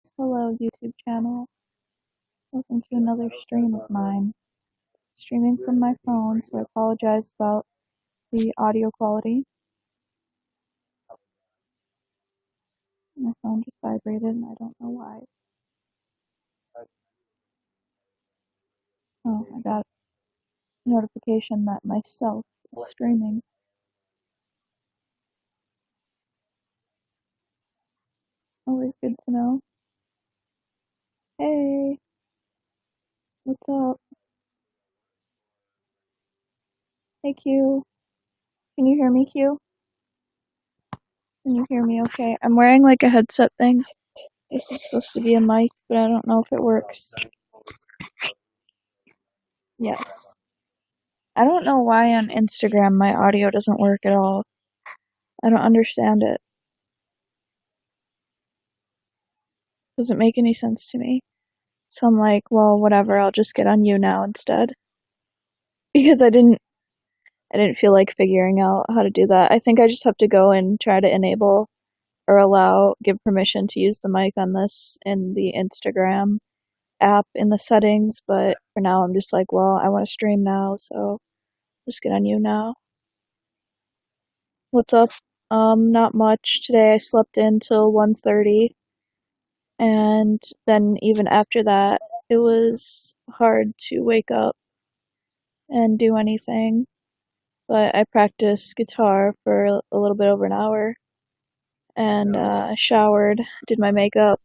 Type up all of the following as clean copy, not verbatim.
Hello, YouTube channel. Welcome to another stream of mine. Streaming from my phone, so I apologize about the audio quality. My phone just vibrated and I don't know why. Oh, I got a notification that myself is streaming. Always good to know. Hey, what's up? Hey, Q. Can you hear me, Q? Can you hear me okay? I'm wearing like a headset thing. This is supposed to be a mic, but I don't know if it works. Yes. I don't know why on Instagram my audio doesn't work at all. I don't understand it. Doesn't make any sense to me. So I'm like, well, whatever, I'll just get on you now instead. Because I didn't feel like figuring out how to do that. I think I just have to go and try to enable or give permission to use the mic on this in the Instagram app in the settings, but for now I'm just like, well, I want to stream now, so just get on you now. What's up? Not much. Today I slept in till 1:30, and then even after that, it was hard to wake up and do anything. But I practiced guitar for a little bit over an hour, and I showered, did my makeup,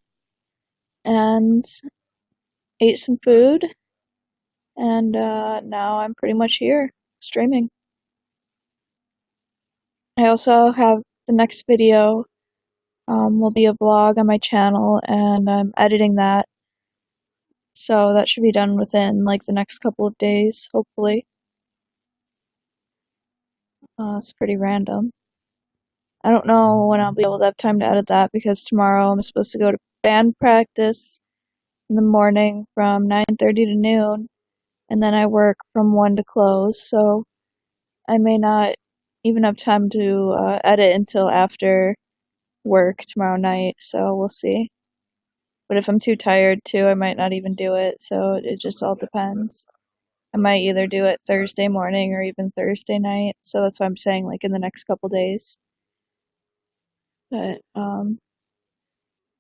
and ate some food, and now I'm pretty much here, streaming. I also have the next video will be a vlog on my channel, and I'm editing that, so that should be done within like the next couple of days, hopefully. It's pretty random. I don't know when I'll be able to have time to edit that because tomorrow I'm supposed to go to band practice in the morning from 9:30 to noon, and then I work from 1 to close, so I may not even have time to edit until after work tomorrow night, so we'll see. But if I'm too tired to, I might not even do it, so it just all depends. I might either do it Thursday morning or even Thursday night, so that's why I'm saying like in the next couple days. But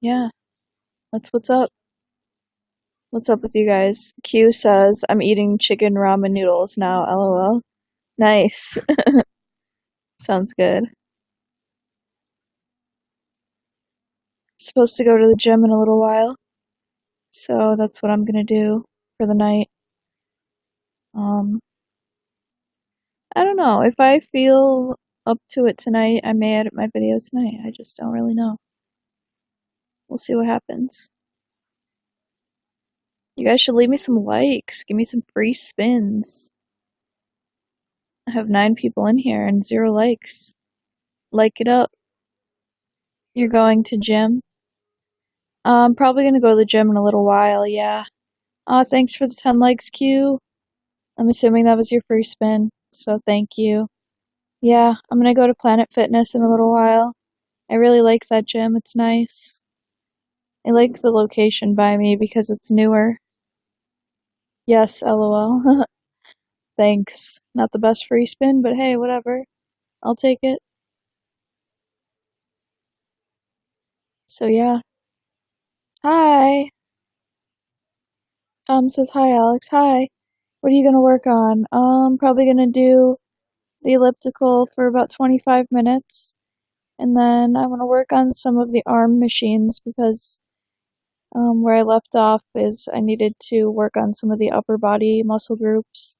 yeah, that's what's up. What's up with you guys? Q says I'm eating chicken ramen noodles now, lol. Nice. Sounds good. Supposed to go to the gym in a little while, so that's what I'm gonna do for the night. I don't know. If I feel up to it tonight, I may edit my video tonight. I just don't really know. We'll see what happens. You guys should leave me some likes. Give me some free spins. I have 9 people in here and 0 likes. Like it up. You're going to gym? I'm probably gonna go to the gym in a little while, yeah. Thanks for the 10 likes, Q. I'm assuming that was your free spin, so thank you. Yeah, I'm gonna go to Planet Fitness in a little while. I really like that gym, it's nice. I like the location by me because it's newer. Yes, lol. Thanks. Not the best free spin, but hey, whatever. I'll take it. So yeah. Hi. Says hi, Alex. Hi. What are you gonna work on? Probably gonna do the elliptical for about 25 minutes. And then I want to work on some of the arm machines because where I left off is I needed to work on some of the upper body muscle groups.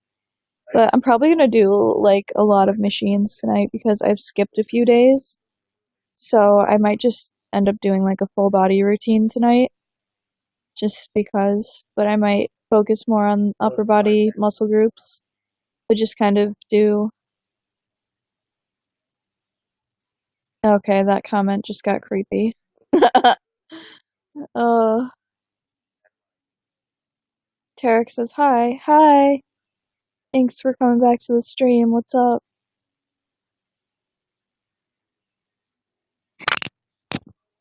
But I'm probably going to do like a lot of machines tonight because I've skipped a few days. So I might just end up doing like a full body routine tonight just because. But I might focus more on upper body muscle groups, but just kind of do. Okay, that comment just got creepy. uh, Tarek says hi. Hi. Thanks for coming back to the stream. What's up?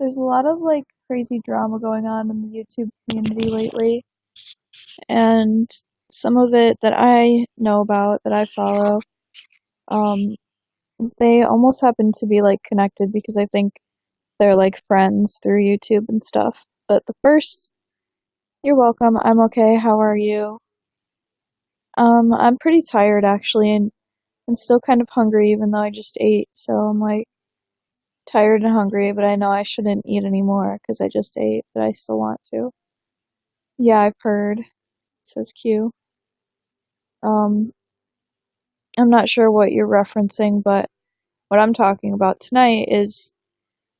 There's a lot of like crazy drama going on in the YouTube community lately, and some of it that I know about, that I follow, um, they almost happen to be like connected because I think they're like friends through YouTube and stuff. But the first, you're welcome. I'm okay. How are you? I'm pretty tired actually, and I'm still kind of hungry even though I just ate. So I'm like tired and hungry, but I know I shouldn't eat anymore because I just ate, but I still want to. Yeah, I've heard, says Q. Um, I'm not sure what you're referencing, but what I'm talking about tonight is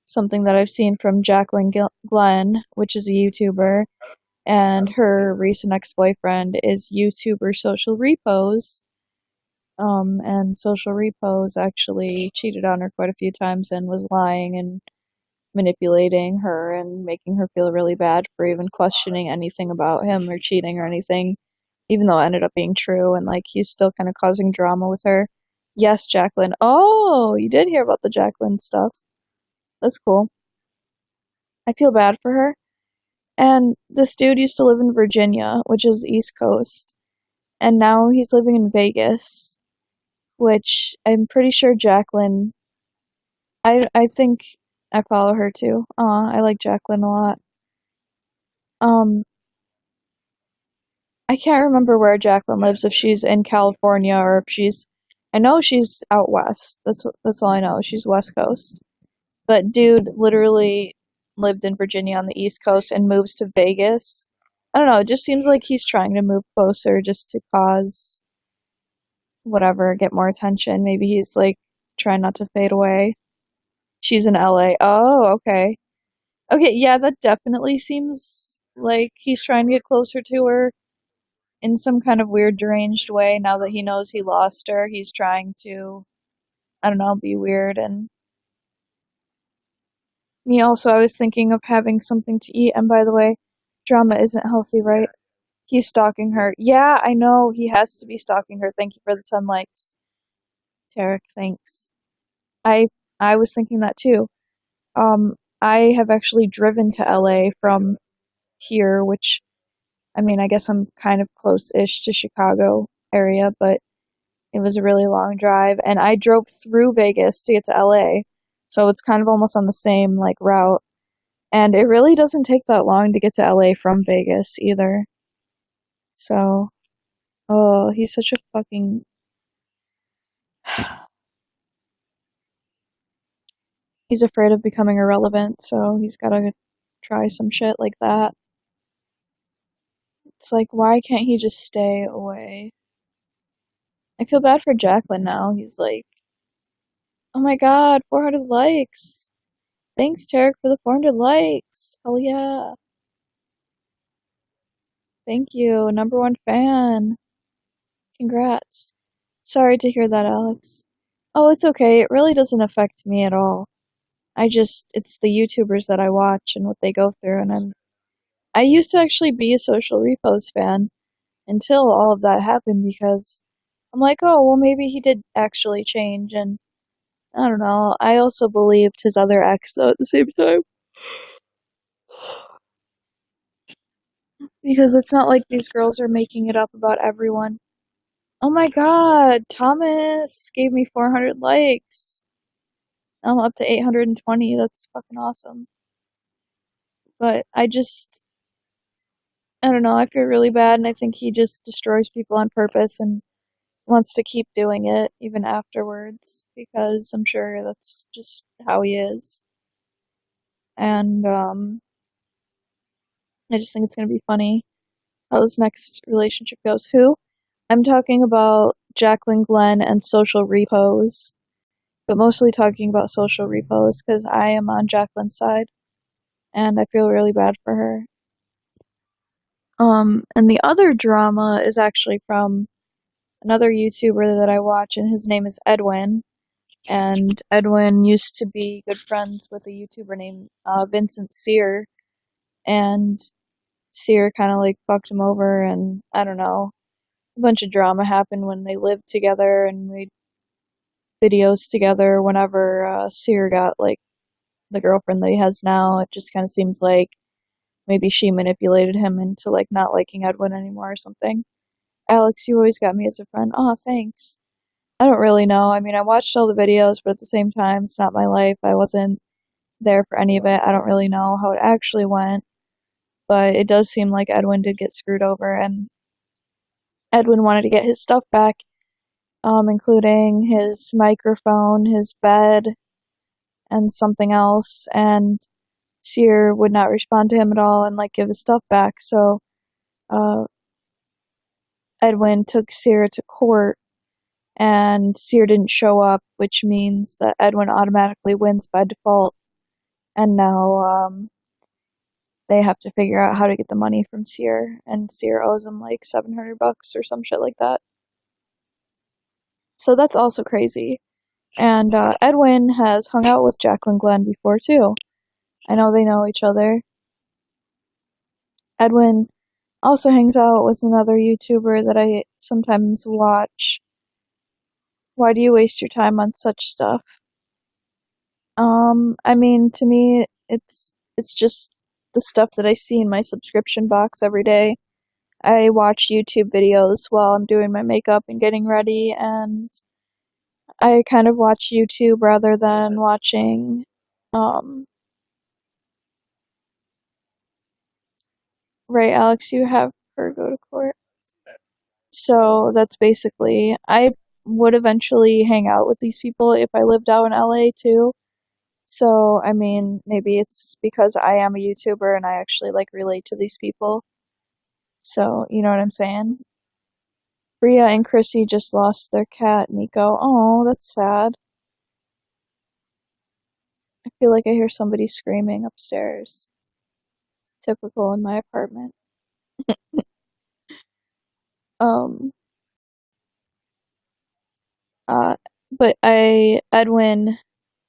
something that I've seen from Jacqueline Glenn, which is a YouTuber, and her recent ex-boyfriend is YouTuber Social Repos. And Social Repos actually cheated on her quite a few times and was lying and manipulating her and making her feel really bad for even questioning anything about him or cheating or anything, even though it ended up being true. And like he's still kind of causing drama with her. Yes, Jacqueline. Oh, you did hear about the Jacqueline stuff. That's cool. I feel bad for her. And this dude used to live in Virginia, which is East Coast, and now he's living in Vegas, which I'm pretty sure Jacqueline. I think I follow her too. I like Jacqueline a lot. Um, I can't remember where Jacqueline lives, if she's in California or if she's. I know she's out west. That's all I know. She's West Coast. But dude literally lived in Virginia on the East Coast and moves to Vegas. I don't know. It just seems like he's trying to move closer just to cause whatever, get more attention. Maybe he's like trying not to fade away. She's in LA. Oh, okay. Okay, yeah, that definitely seems like he's trying to get closer to her in some kind of weird, deranged way. Now that he knows he lost her, he's trying to, I don't know, be weird. And me also, I was thinking of having something to eat. And by the way, drama isn't healthy, right? He's stalking her. Yeah, I know, he has to be stalking her. Thank you for the 10 likes. Tarek, thanks. I I was thinking that too. I have actually driven to LA from here, which, I mean, I guess I'm kind of close-ish to Chicago area, but it was a really long drive, and I drove through Vegas to get to LA, so it's kind of almost on the same like route. And it really doesn't take that long to get to LA from Vegas either. So, oh, he's such a fucking. He's afraid of becoming irrelevant, so he's gotta try some shit like that. It's like, why can't he just stay away? I feel bad for Jacqueline now. He's like, oh my god, 400 likes. Thanks, Tarek, for the 400 likes. Hell yeah. Thank you. Number one fan. Congrats. Sorry to hear that, Alex. Oh, it's okay. It really doesn't affect me at all. It's the YouTubers that I watch and what they go through, and I used to actually be a Social Repos fan until all of that happened because I'm like, oh, well, maybe he did actually change, and I don't know. I also believed his other ex, though, at the same time. Because it's not like these girls are making it up about everyone. Oh my god, Thomas gave me 400 likes. I'm up to 820. That's fucking awesome. But I don't know, I feel really bad, and I think he just destroys people on purpose and wants to keep doing it even afterwards because I'm sure that's just how he is. And I just think it's gonna be funny how this next relationship goes. Who? I'm talking about Jacqueline Glenn and Social Repos, but mostly talking about Social Repos because I am on Jacqueline's side and I feel really bad for her. And the other drama is actually from another YouTuber that I watch, and his name is Edwin. And Edwin used to be good friends with a YouTuber named Vincent Sear, and Sear kind of like fucked him over, and I don't know. A bunch of drama happened when they lived together and made videos together whenever Sear got like the girlfriend that he has now. It just kind of seems like maybe she manipulated him into like not liking Edwin anymore or something. Alex, you always got me as a friend. Oh, thanks. I don't really know. I mean, I watched all the videos, but at the same time, it's not my life. I wasn't there for any of it. I don't really know how it actually went, but it does seem like Edwin did get screwed over, and Edwin wanted to get his stuff back, including his microphone, his bed, and something else, and Sear would not respond to him at all and like give his stuff back. So uh, Edwin took Sear to court, and Sear didn't show up, which means that Edwin automatically wins by default. And now they have to figure out how to get the money from Sear, and Sear owes him like $700 or some shit like that. So that's also crazy. And Edwin has hung out with Jacqueline Glenn before too. I know they know each other. Edwin also hangs out with another YouTuber that I sometimes watch. Why do you waste your time on such stuff? I mean, to me, it's just the stuff that I see in my subscription box every day. I watch YouTube videos while I'm doing my makeup and getting ready, and I kind of watch YouTube rather than watching, um, right, Alex, you have her go to court. So that's basically, I would eventually hang out with these people if I lived out in LA too. So, I mean, maybe it's because I am a YouTuber and I actually like relate to these people. So, you know what I'm saying? Bria and Chrissy just lost their cat, Nico. Oh, that's sad. I feel like I hear somebody screaming upstairs. Typical in my apartment. Um, uh, but Edwin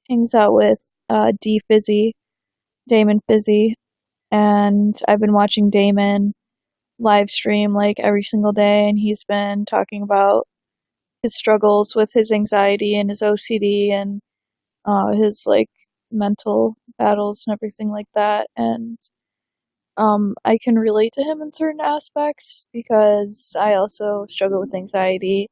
hangs out with D Fizzy, Damon Fizzy, and I've been watching Damon live stream like every single day, and he's been talking about his struggles with his anxiety and his OCD and his like mental battles and everything like that. And I can relate to him in certain aspects because I also struggle with anxiety,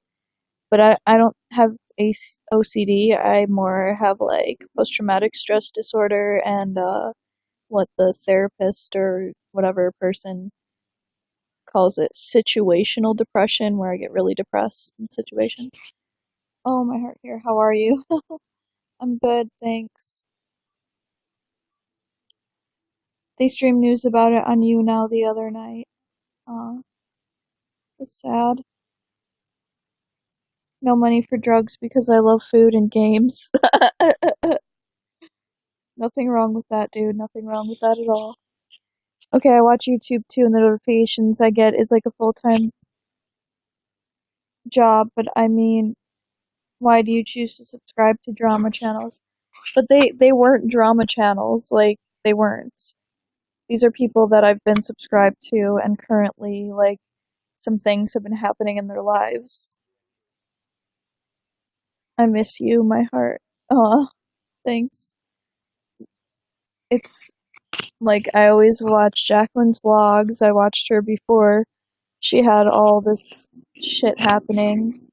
but I don't have OCD. I more have like post traumatic stress disorder and what the therapist or whatever person calls it, situational depression, where I get really depressed in situations. Oh, my heart here. How are you? I'm good, thanks. They streamed news about it on You Now the other night. It's sad. No money for drugs because I love food and games. Nothing wrong with that, dude. Nothing wrong with that at all. Okay, I watch YouTube too, and the notifications I get is like a full-time job, but I mean, why do you choose to subscribe to drama channels? But they weren't drama channels, like they weren't. These are people that I've been subscribed to, and currently, like, some things have been happening in their lives. I miss you, my heart. Oh, thanks. It's like I always watch Jacqueline's vlogs. I watched her before she had all this shit happening.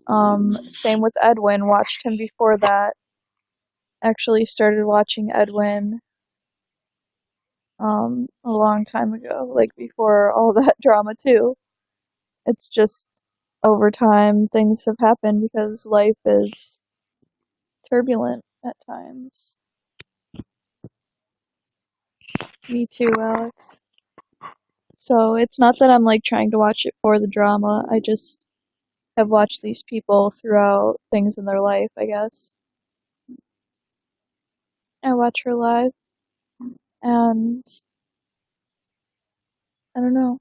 Same with Edwin. Watched him before that. Actually started watching Edwin a long time ago, like before all that drama too. It's just over time things have happened because life is turbulent at times. Me too, Alex. So it's not that I'm like trying to watch it for the drama. I just have watched these people throughout things in their life, I guess. I watch her live and I don't know.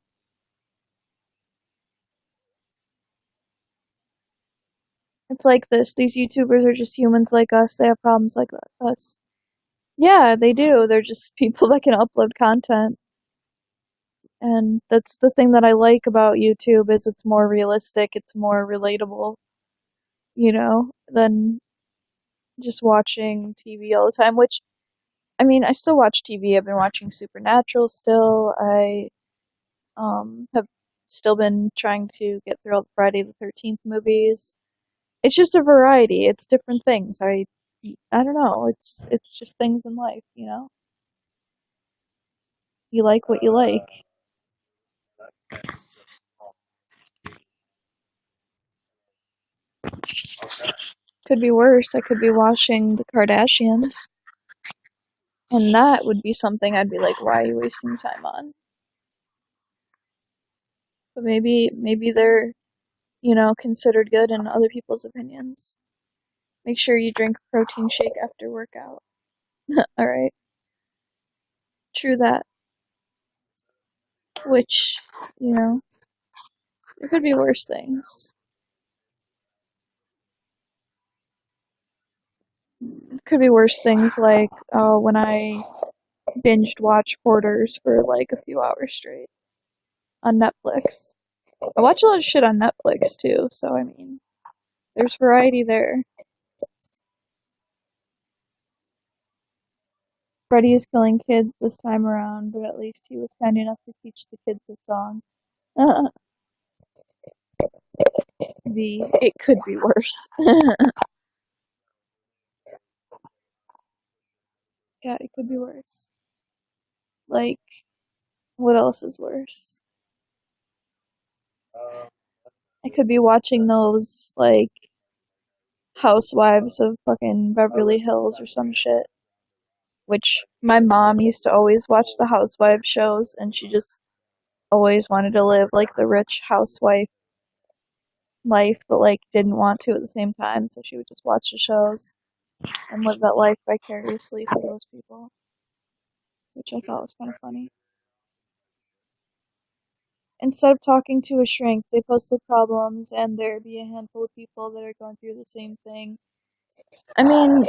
It's like this. These YouTubers are just humans like us. They have problems like us. Yeah, they do. They're just people that can upload content. And that's the thing that I like about YouTube is it's more realistic, it's more relatable, than just watching TV all the time, which, I mean, I still watch TV. I've been watching Supernatural still. I have still been trying to get through all the Friday the 13th movies. It's just a variety. It's different things. I don't know. It's just things in life, you know? You like what you like. Could be worse. I could be watching the Kardashians, and that would be something I'd be like, why are you wasting time on? But maybe they're, considered good in other people's opinions. Make sure you drink a protein shake after workout. All right. True that. Which, you know, there could be worse things. Could be worse things like when I binged watch Hoarders for like a few hours straight on Netflix. I watch a lot of shit on Netflix too, so I mean, there's variety there. Freddie is killing kids this time around, but at least he was kind enough to teach the kids a song. It could be worse. Yeah, it could be worse. Like, what else is worse? I could be watching those, like, Housewives of fucking Beverly Hills or some shit. Which my mom used to always watch the housewife shows, and she just always wanted to live, like, the rich housewife life, but, like, didn't want to at the same time, so she would just watch the shows and live that life vicariously for those people, which I thought was kind of funny. Instead of talking to a shrink, they posted problems, and there'd be a handful of people that are going through the same thing. I mean,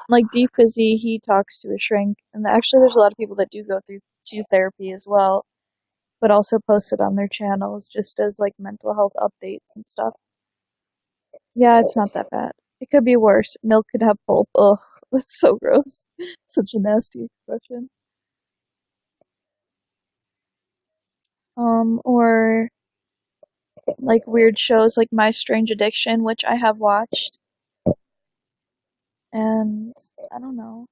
like Deep Fizzy, he talks to a shrink, and actually there's a lot of people that do go through to therapy as well, but also post it on their channels just as like mental health updates and stuff. Yeah, it's not that bad. It could be worse. Milk could have pulp. Ugh, that's so gross. Such a nasty expression. Or like weird shows like My Strange Addiction, which I have watched, and I don't know.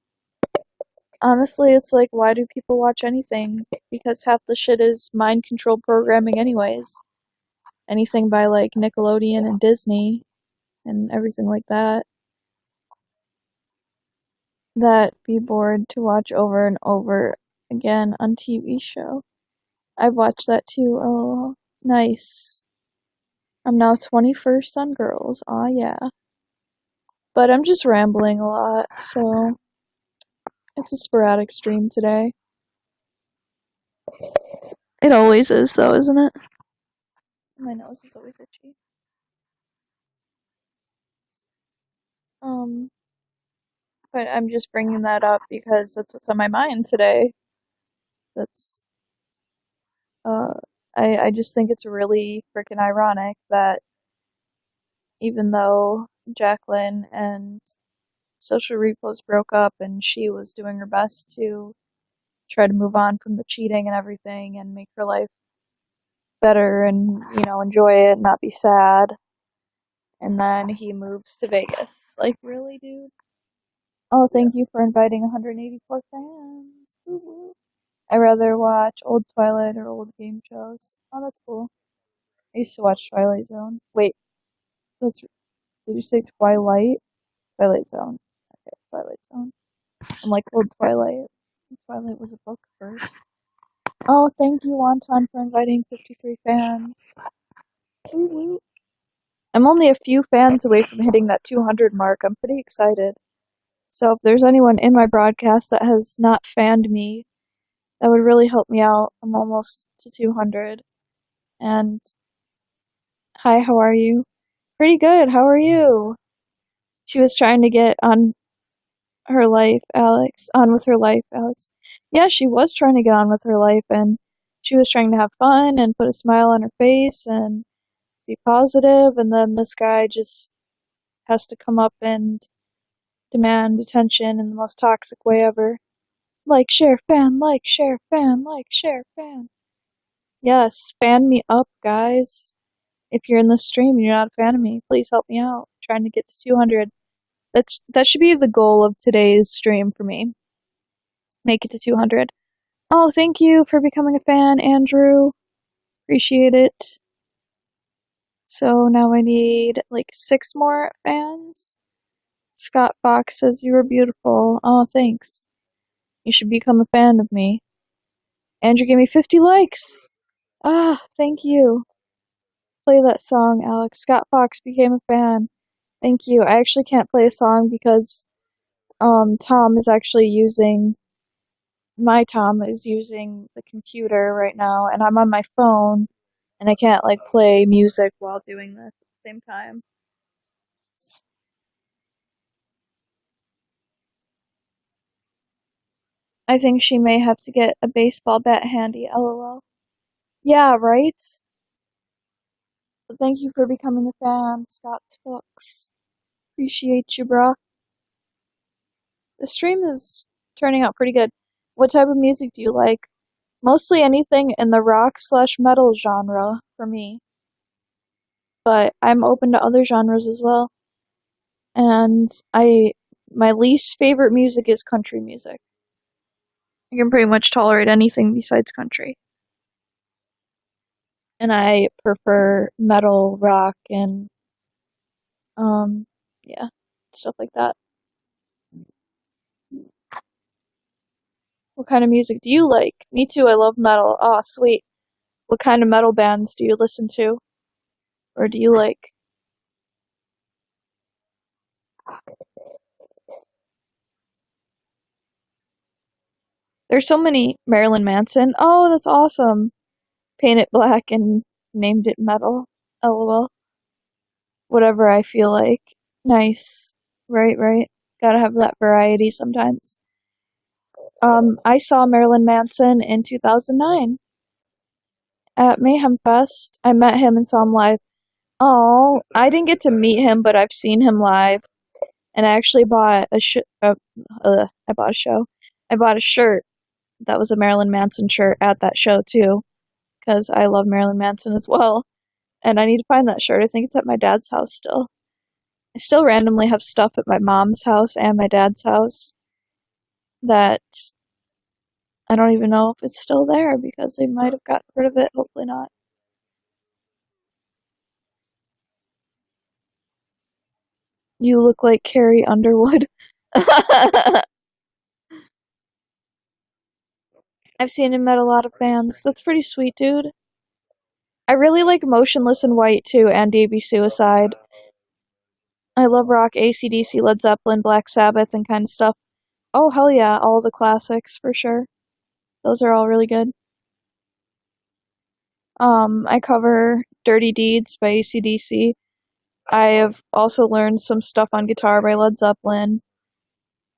Honestly, it's like, why do people watch anything? Because half the shit is mind control programming, anyways. Anything by like Nickelodeon and Disney and everything like that. That be bored to watch over and over again on TV show. I've watched that too. Oh, nice. I'm now 21st on girls. Aw, yeah. But I'm just rambling a lot, so it's a sporadic stream today. It always is, though, isn't it? My nose is always itchy. Um, but I'm just bringing that up because that's what's on my mind today. That's, uh, I just think it's really freaking ironic that even though Jacqueline and Social Repos broke up and she was doing her best to try to move on from the cheating and everything and make her life better and, enjoy it and not be sad. And then he moves to Vegas. Like, really, dude? Oh, thank you for inviting 184 fans. Woo-woo. I rather watch old Twilight or old game shows. Oh, that's cool. I used to watch Twilight Zone. Wait, that's did you say Twilight? Twilight Zone. Okay, Twilight Zone. I'm like old Twilight. Twilight was a book first. Oh, thank you, Wonton, for inviting 53 fans. Woo woo. I'm only a few fans away from hitting that 200 mark. I'm pretty excited. So if there's anyone in my broadcast that has not fanned me, that would really help me out. I'm almost to 200. And hi, how are you? Pretty good. How are you? She was trying to get on her life, Alex. On with her life, Alex. Yeah, she was trying to get on with her life, and she was trying to have fun and put a smile on her face and be positive, and then this guy just has to come up and demand attention in the most toxic way ever. Like, share, fan, like, share, fan, like, share, fan. Yes, fan me up, guys. If you're in the stream and you're not a fan of me, please help me out. I'm trying to get to 200. That should be the goal of today's stream for me. Make it to 200. Oh, thank you for becoming a fan, Andrew. Appreciate it. So now I need like 6 more fans. Scott Fox says you are beautiful. Oh, thanks. You should become a fan of me. Andrew gave me 50 likes. Ah, thank you. Play that song, Alex. Scott Fox became a fan. Thank you. I actually can't play a song because Tom is actually using Tom is using the computer right now, and I'm on my phone, and I can't like play music while doing this at the same time. I think she may have to get a baseball bat handy, lol. Yeah, right? But thank you for becoming a fan, Scott Fox. Appreciate you, bro. The stream is turning out pretty good. What type of music do you like? Mostly anything in the rock/metal genre for me, but I'm open to other genres as well. And my least favorite music is country music. I can pretty much tolerate anything besides country. And I prefer metal, rock, and yeah, stuff like that. What kind of music do you like? Me too, I love metal. Aw, sweet. What kind of metal bands do you listen to? Or do you like? There's so many. Marilyn Manson. Oh, that's awesome. Paint it black and named it metal. LOL. Whatever I feel like. Nice. Right, right. Gotta have that variety sometimes. I saw Marilyn Manson in 2009 at Mayhem Fest. I met him and saw him live. Oh, I didn't get to meet him, but I've seen him live, and I actually bought I bought a show. I bought a shirt that was a Marilyn Manson shirt at that show too, because I love Marilyn Manson as well. And I need to find that shirt. I think it's at my dad's house still. I still randomly have stuff at my mom's house and my dad's house that I don't even know if it's still there because they might have gotten rid of it. Hopefully not. You look like Carrie Underwood. I've seen him at a lot of bands. That's pretty sweet, dude. I really like Motionless in White too, and DB Suicide. I love rock, AC/DC, Led Zeppelin, Black Sabbath, and kind of stuff. Oh, hell yeah, all the classics for sure. Those are all really good. I cover Dirty Deeds by AC/DC. I have also learned some stuff on guitar by Led Zeppelin.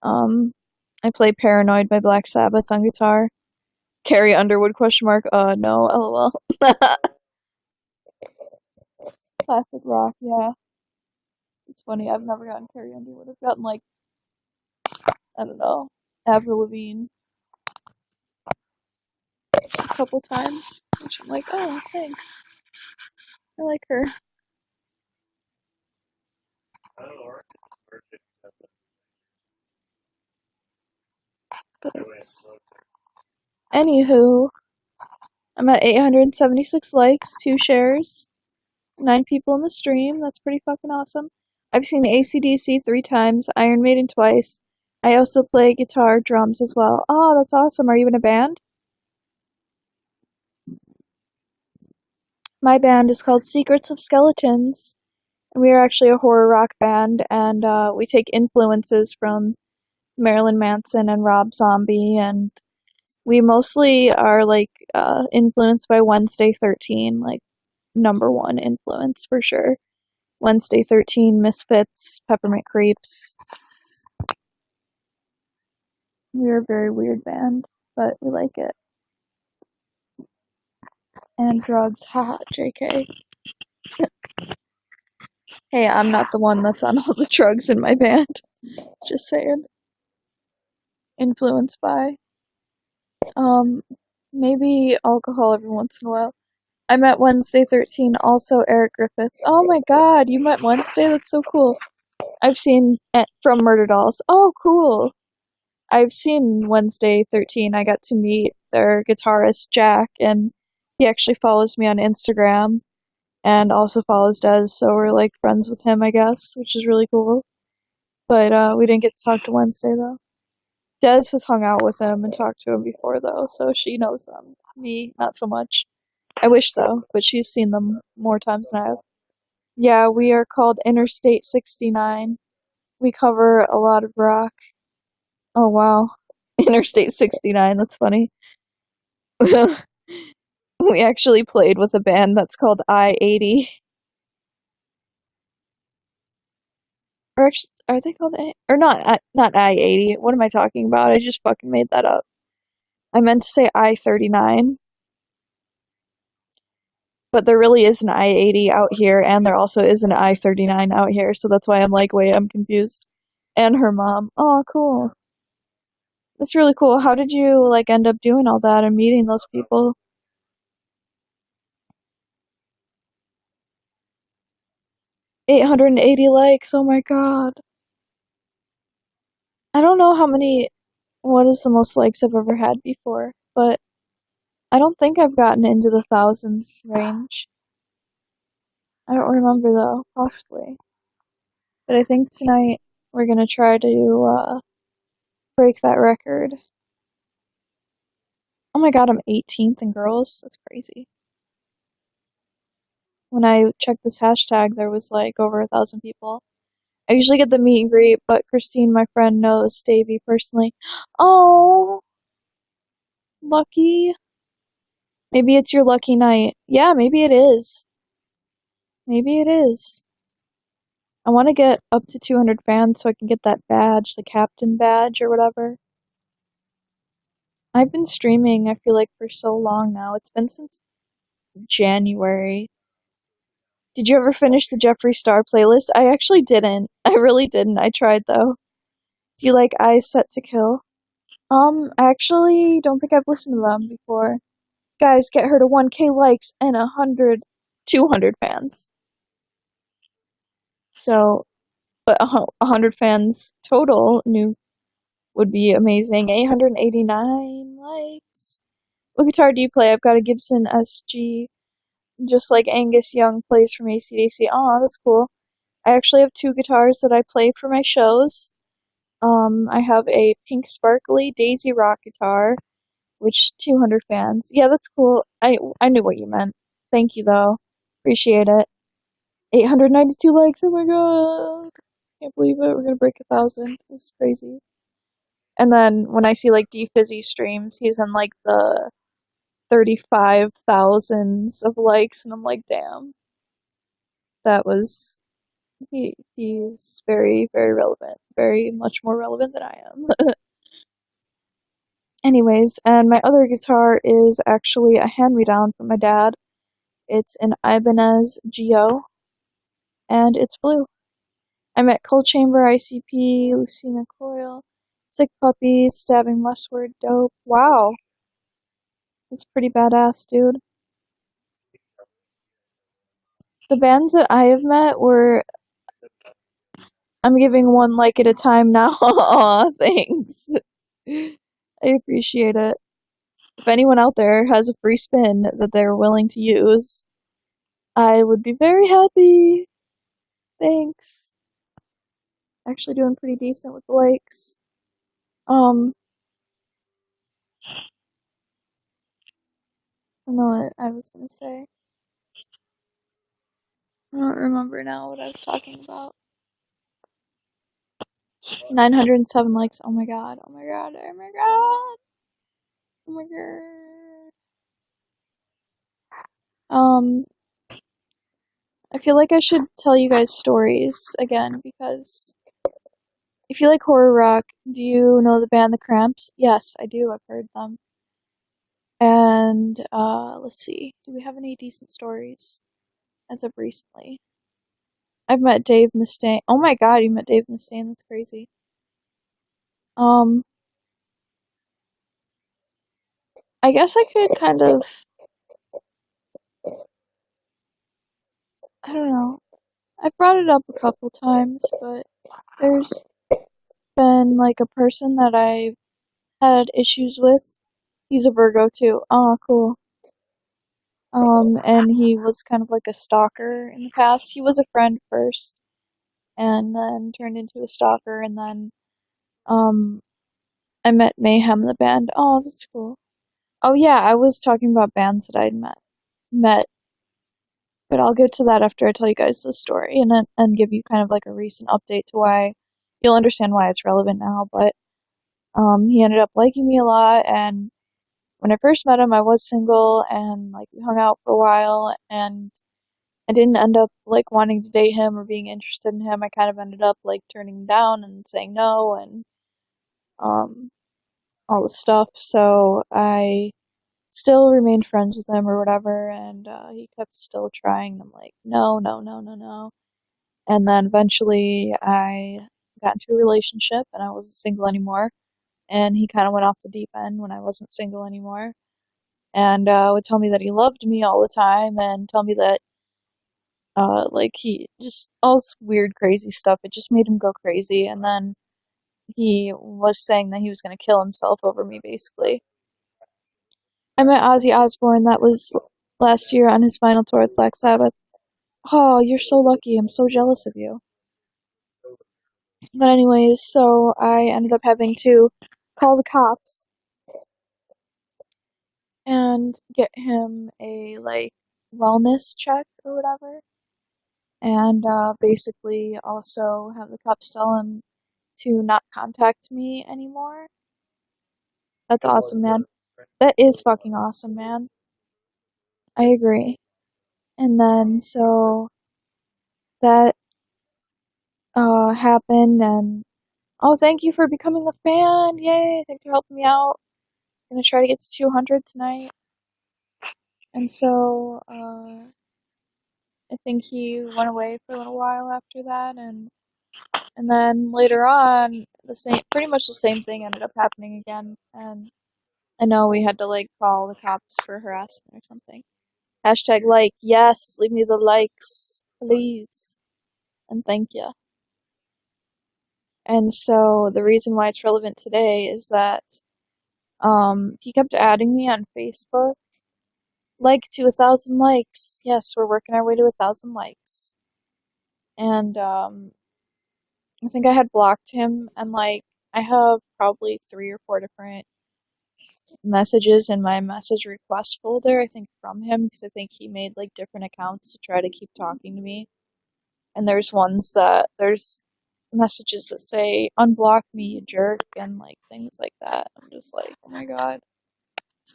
I play Paranoid by Black Sabbath on guitar. Carrie Underwood question mark? No, lol. Classic rock, yeah. It's funny, I've never gotten Carrie Underwood. I've gotten like, I don't know, Avril Lavigne a couple times. Which I'm like, oh, thanks. I like her. But anywho, I'm at 876 likes, 2 shares, 9 people in the stream. That's pretty fucking awesome. I've seen AC/DC 3 times, Iron Maiden twice. I also play guitar, drums as well. Oh, that's awesome. Are you in a band? My band is called Secrets of Skeletons. And we are actually a horror rock band, and we take influences from Marilyn Manson and Rob Zombie, and we mostly are like influenced by Wednesday 13, like #1 influence for sure. Wednesday 13, Misfits, Peppermint Creeps. We're a very weird band, but we like it. And drugs, haha, JK. Hey, I'm not the one that's on all the drugs in my band. Just saying. Influenced by. Um, maybe alcohol every once in a while. I met Wednesday 13, also Eric Griffiths. Oh my god, you met Wednesday? That's so cool. I've seen it from Murder Dolls. Oh, cool. I've seen Wednesday 13. I got to meet their guitarist, Jack, and he actually follows me on Instagram and also follows Des, so we're like friends with him, I guess, which is really cool. But we didn't get to talk to Wednesday though. Des has hung out with him and talked to him before though, so she knows them. Me, not so much. I wish though, but she's seen them more times than I have. Yeah, we are called Interstate 69. We cover a lot of rock. Oh wow. Interstate 69, that's funny. We actually played with a band that's called I-80. Or actually, are they called or not I-80. What am I talking about? I just fucking made that up. I meant to say I-39, but there really is an I-80 out here, and there also is an I-39 out here, so that's why I'm like, wait, I'm confused. And her mom. Oh, cool. That's really cool. How did you like end up doing all that and meeting those people? 880 likes. Oh my god. I don't know what is the most likes I've ever had before, but I don't think I've gotten into the thousands range. I don't remember though, possibly. But I think tonight we're gonna try to break that record. Oh my god, I'm 18th in girls. That's crazy. When I checked this hashtag, there was like over 1,000 people. I usually get the meet and greet, but Christine, my friend, knows Davey personally. Oh, lucky. Maybe it's your lucky night. Yeah, maybe it is. Maybe it is. I want to get up to 200 fans so I can get that badge, the captain badge or whatever. I've been streaming, I feel like, for so long now. It's been since January. Did you ever finish the Jeffree Star playlist? I actually didn't. I really didn't. I tried though. Do you like Eyes Set to Kill? I actually don't think I've listened to them before. Guys, get her to 1K likes and 200 fans. So, but 100 fans total new would be amazing. 889 likes. What guitar do you play? I've got a Gibson SG, just like Angus Young plays from AC/DC. Oh, that's cool. I actually have two guitars that I play for my shows. I have a pink sparkly Daisy Rock guitar, which 200 fans. Yeah, that's cool. I knew what you meant. Thank you though. Appreciate it. 892 likes. Oh my god. Can't believe it. We're gonna break 1,000. This is crazy. And then when I see like D Fizzy streams, he's in like the 35 thousands of likes, and I'm like, damn, that was he's very, very relevant, very much more relevant than I am. Anyways, and my other guitar is actually a hand-me-down from my dad. It's an Ibanez Geo, and it's blue. I met Cold Chamber, ICP, Lucina Coil, Sick Puppy, Stabbing Westward, Dope. Wow, that's pretty badass, dude. The bands that I have met were I'm giving one like at a time now. Aw, thanks. I appreciate it. If anyone out there has a free spin that they're willing to use, I would be very happy. Thanks. Actually doing pretty decent with the likes. Um, I don't know what I was gonna say. I don't remember now what I was talking about. 907 likes. Oh my god. Oh my god. Oh my god. Oh my god. I feel like I should tell you guys stories again because if you like horror rock, do you know the band The Cramps? Yes, I do. I've heard them. And let's see. Do we have any decent stories as of recently? I've met Dave Mustaine. Oh my god, you met Dave Mustaine. That's crazy. Um, I guess I could kind of, I don't know. I brought it up a couple times, but there's been like a person that I had issues with. He's a Virgo too. Oh, cool. And he was kind of like a stalker in the past. He was a friend first, and then turned into a stalker, and then, um, I met Mayhem, the band. Oh, that's cool. Oh yeah, I was talking about bands that I'd met, but I'll get to that after I tell you guys the story and give you kind of like a recent update to why you'll understand why it's relevant now. But he ended up liking me a lot, and when I first met him, I was single, and like we hung out for a while, and I didn't end up like wanting to date him or being interested in him. I kind of ended up like turning him down and saying no and um all this stuff. So I still remained friends with him or whatever, and he kept still trying. I'm like, no, no, no, no, no. And then eventually I got into a relationship and I wasn't single anymore. And he kind of went off the deep end when I wasn't single anymore. And would tell me that he loved me all the time and tell me that like he just all this weird crazy stuff. It just made him go crazy. And then he was saying that he was going to kill himself over me basically. I met Ozzy Osbourne. That was last year on his final tour with Black Sabbath. Oh, you're so lucky. I'm so jealous of you. But anyways, so I ended up having to call the cops and get him a like wellness check or whatever. And basically also have the cops tell him to not contact me anymore. That's awesome, man. That is fucking awesome, man. I agree. And then so that happened, and oh, thank you for becoming a fan. Yay, thanks for helping me out. I'm gonna try to get to 200 tonight. And so I think he went away for a little while after that, and then later on the same pretty much the same thing ended up happening again, and I know we had to like call the cops for harassment or something. Hashtag like, yes, leave me the likes, please, and thank you. And so the reason why it's relevant today is that he kept adding me on Facebook, like to 1,000 likes. Yes, we're working our way to 1,000 likes. And I think I had blocked him, and like I have probably 3 or 4 different messages in my message request folder, I think from him, because I think he made like different accounts to try to keep talking to me. And there's messages that say unblock me, you jerk, and like things like that. I'm just like, oh my god.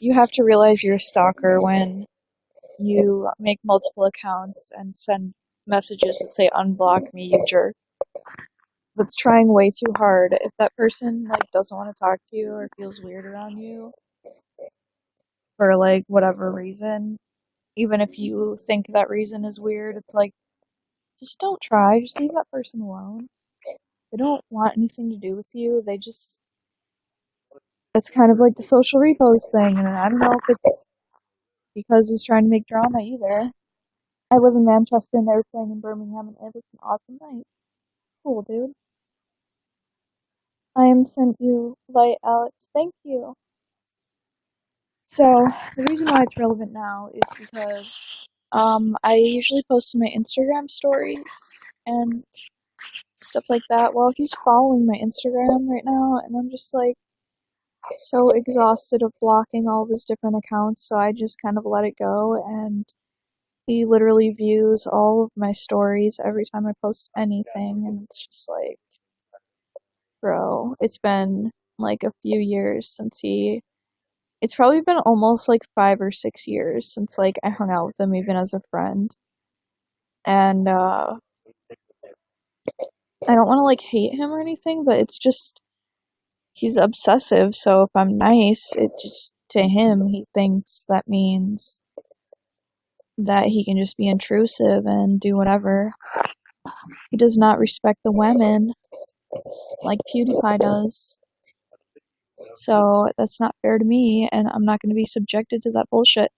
You have to realize you're a stalker when you make multiple accounts and send messages that say unblock me, you jerk. That's trying way too hard. If that person like doesn't want to talk to you or feels weird around you for like whatever reason, even if you think that reason is weird, it's like just don't try. Just leave that person alone. They don't want anything to do with you. They just it's kind of like the social repos thing, and I don't know if it's because he's trying to make drama either. I live in Manchester and they were playing in Birmingham, and it was an awesome night. Cool, dude. I am sent you light, Alex. Thank you. So the reason why it's relevant now is because I usually post my Instagram stories and stuff like that. Well, he's following my Instagram right now, and I'm just like so exhausted of blocking all of his different accounts, so I just kind of let it go, and he literally views all of my stories every time I post anything, and it's just like, bro, it's been like a few years since it's probably been almost like 5 or 6 years since like I hung out with him even as a friend. And I don't want to like hate him or anything, but it's just he's obsessive, so if I'm nice, it just to him he thinks that means that he can just be intrusive and do whatever. He does not respect the women like PewDiePie does. So that's not fair to me, and I'm not going to be subjected to that bullshit.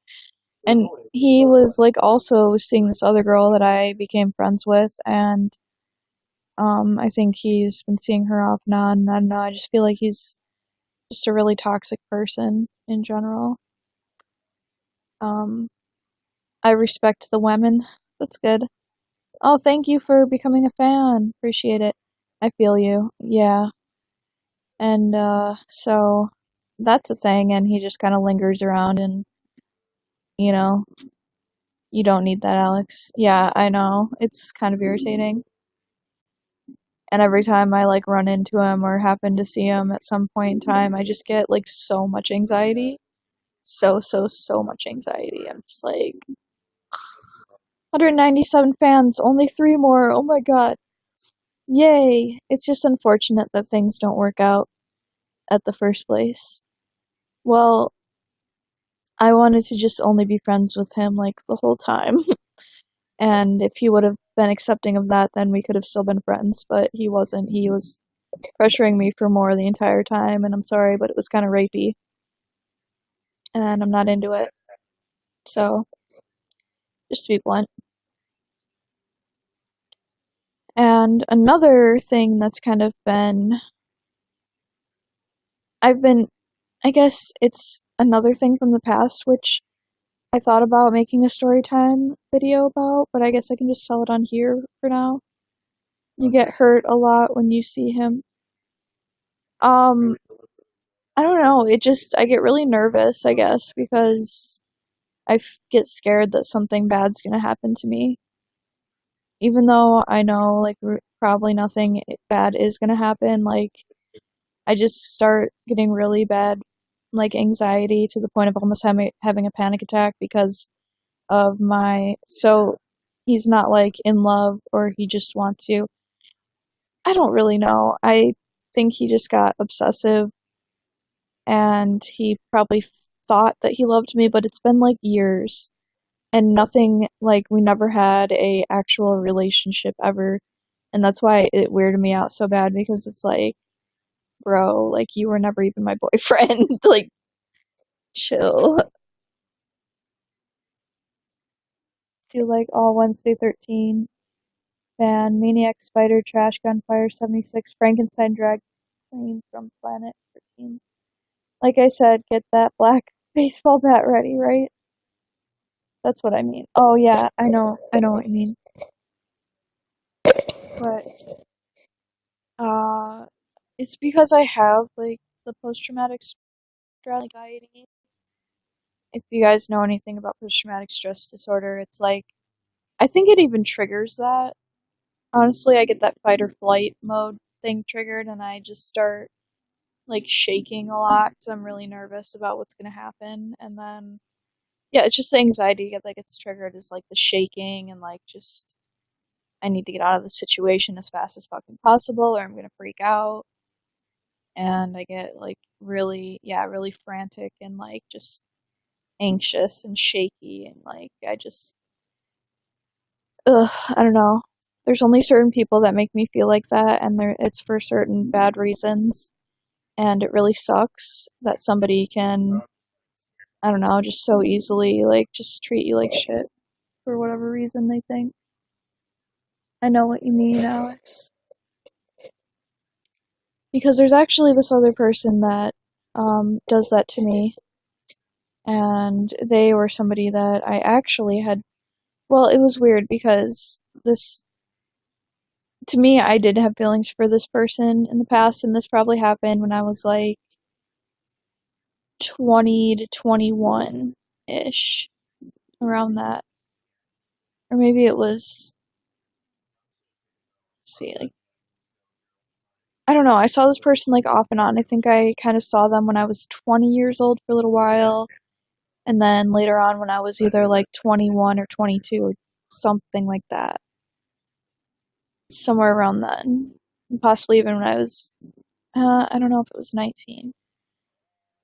And he was like also seeing this other girl that I became friends with, and I think he's been seeing her off and on. I don't know. I just feel like he's just a really toxic person in general. Um, I respect the women. That's good. Oh, thank you for becoming a fan. Appreciate it. I feel you. Yeah. And so that's a thing, and he just kind of lingers around, and you know, you don't need that, Alex. Yeah, I know. It's kind of irritating. And every time I like run into him or happen to see him at some point in time, I just get like so much anxiety. So much anxiety. I'm just like 197 fans, only 3 more. Oh my god. Yay. It's just unfortunate that things don't work out at the first place. Well, I wanted to just only be friends with him like the whole time. And if he would have been accepting of that, then we could have still been friends, but he wasn't. He was pressuring me for more the entire time, and I'm sorry, but it was kind of rapey, and I'm not into it. So, just to be blunt. And another thing that's kind of been, I've been, I guess it's another thing from the past, which I thought about making a story time video about, but I guess I can just tell it on here for now. You get hurt a lot when you see him. Um, I don't know, I get really nervous, I guess, because get scared that something bad's gonna happen to me. Even though I know, like, probably nothing bad is gonna happen, like, I just start getting really bad, like, anxiety to the point of almost having a panic attack because of so he's not, like, in love or he just wants to. I don't really know. I think he just got obsessive and he probably thought that he loved me, but it's been, like, years and nothing, like, we never had a actual relationship ever, and that's why it weirded me out so bad because it's like, bro, like, you were never even my boyfriend. Like, chill. Do like all Wednesday 13, Fan, Maniac Spider, Trash Gunfire 76, Frankenstein Drag Queen from Planet 13. Like I said, get that black baseball bat ready, right? That's what I mean. Oh yeah, I know what you mean. But uh it's because I have like the post traumatic stress anxiety. If you guys know anything about post traumatic stress disorder, it's like I think it even triggers that. Honestly, I get that fight or flight mode thing triggered and I just start like shaking a lot because I'm really nervous about what's gonna happen. And then yeah, it's just the anxiety that gets triggered is like the shaking and like just I need to get out of the situation as fast as fucking possible or I'm gonna freak out. And I get like really frantic and like just anxious and shaky and like I don't know. There's only certain people that make me feel like that and it's for certain bad reasons and it really sucks that somebody can I don't know, just so easily like just treat you like shit for whatever reason they think. I know what you mean, Alex. Because there's actually this other person that does that to me and they were somebody that I actually had well, it was weird because this to me I did have feelings for this person in the past and this probably happened when I was like 20 to 21 ish around that. Or maybe it was let's see like I don't know. I saw this person like off and on. I think I kind of saw them when I was 20 years old for a little while, and then later on when I was either like 21 or 22 or something like that. Somewhere around then. Possibly even when I was I don't know if it was 19.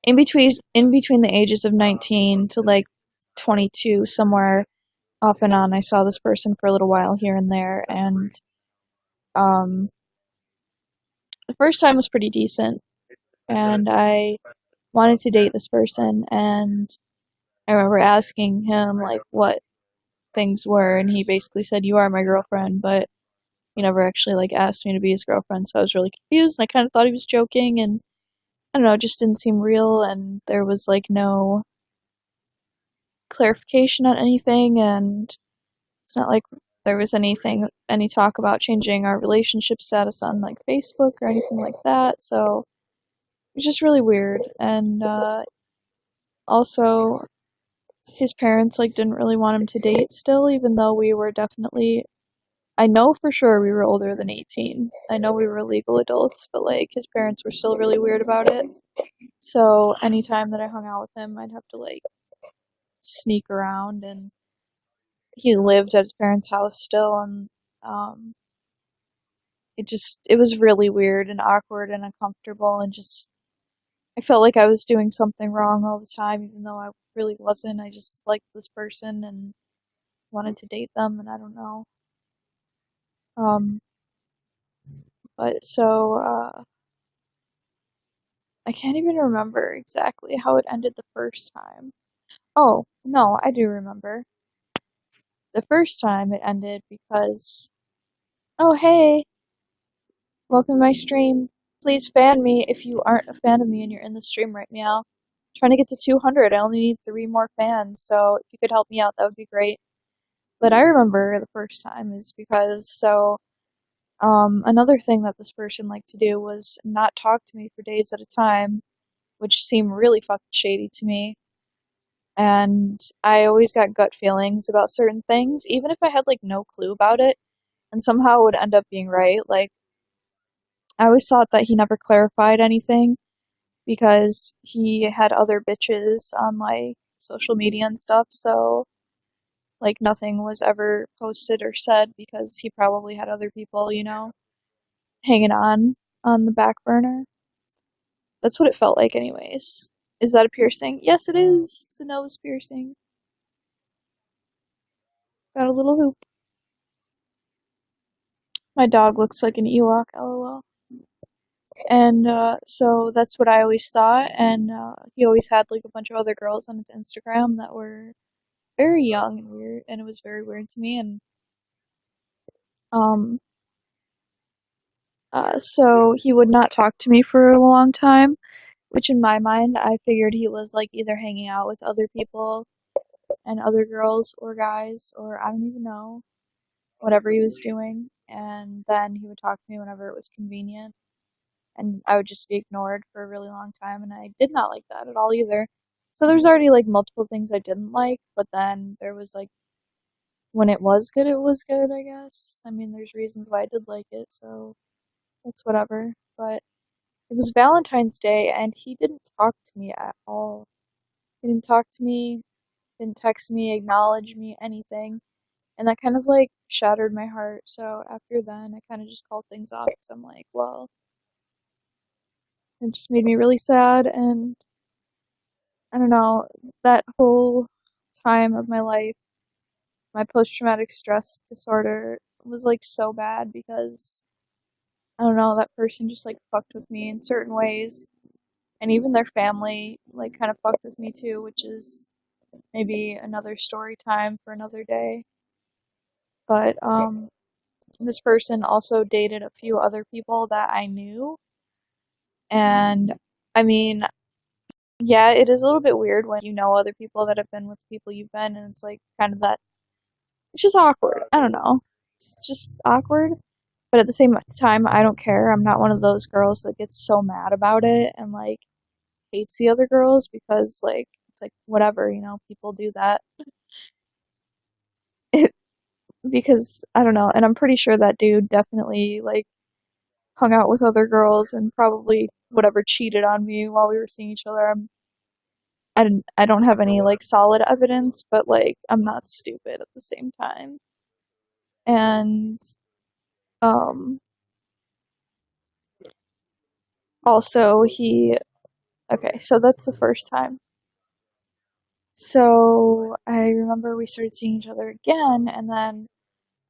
In between the ages of 19 to like 22 somewhere off and on I saw this person for a little while here and there and um the first time was pretty decent. and I wanted to date this person, and I remember asking him like what things were, and he basically said, "You are my girlfriend," but he never actually like asked me to be his girlfriend, so I was really confused, and I kind of thought he was joking, and I don't know, it just didn't seem real, and there was like no clarification on anything, and it's not like there was any talk about changing our relationship status on like Facebook or anything like that, so it was just really weird, and also his parents like didn't really want him to date still, even though we were definitely, I know for sure we were older than 18. I know we were legal adults, but like his parents were still really weird about it. So anytime that I hung out with him, I'd have to like sneak around, and he lived at his parents' house still, and um it was really weird and awkward and uncomfortable, and just I felt like I was doing something wrong all the time, even though I really wasn't. I just liked this person and wanted to date them, and I don't know. Um, but so I can't even remember exactly how it ended the first time. Oh, no, I do remember. The first time it ended because, oh, hey, welcome to my stream. Please fan me if you aren't a fan of me and you're in the stream right now. I'm trying to get to 200. I only need 3 more fans, so if you could help me out, that would be great. But I remember the first time is because, another thing that this person liked to do was not talk to me for days at a time, which seemed really fucking shady to me. And I always got gut feelings about certain things, even if I had like no clue about it, and somehow it would end up being right. Like, I always thought that he never clarified anything because he had other bitches on like social media and stuff, so like nothing was ever posted or said because he probably had other people, hanging on the back burner. That's what it felt like, anyways. Is that a piercing? Yes, it is. It's a nose piercing. Got a little hoop. My dog looks like an Ewok, lol. And so that's what I always thought. And he always had like a bunch of other girls on his Instagram that were very young and weird, and it was very weird to me. And um, so he would not talk to me for a long time, which in my mind I figured he was like either hanging out with other people and other girls or guys, or I don't even know, whatever he was doing. And then he would talk to me whenever it was convenient, and I would just be ignored for a really long time, and I did not like that at all either. So there's already like multiple things I didn't like, but then there was like when it was good, I guess. I mean, there's reasons why I did like it, so it's whatever. But it was Valentine's Day, and he didn't talk to me at all. He didn't talk to me, didn't text me, acknowledge me, anything. And that kind of like shattered my heart. So after then, I kind of just called things off because I'm like, well, it just made me really sad. And I don't know, that whole time of my life, my post traumatic stress disorder was like so bad because I don't know, that person just like fucked with me in certain ways. And even their family like kind of fucked with me too, which is maybe another story time for another day. But this person also dated a few other people that I knew. And I mean, yeah, it is a little bit weird when you know other people that have been with people you've been, and it's like kind of that, it's just awkward. I don't know. It's just awkward. But at the same time, I don't care. I'm not one of those girls that gets so mad about it and like hates the other girls because like it's like whatever, people do that. Because I don't know, and I'm pretty sure that dude definitely like hung out with other girls and probably whatever cheated on me while we were seeing each other. I don't have any like solid evidence, but like I'm not stupid at the same time. And um also he okay, so that's the first time. So I remember we started seeing each other again, and then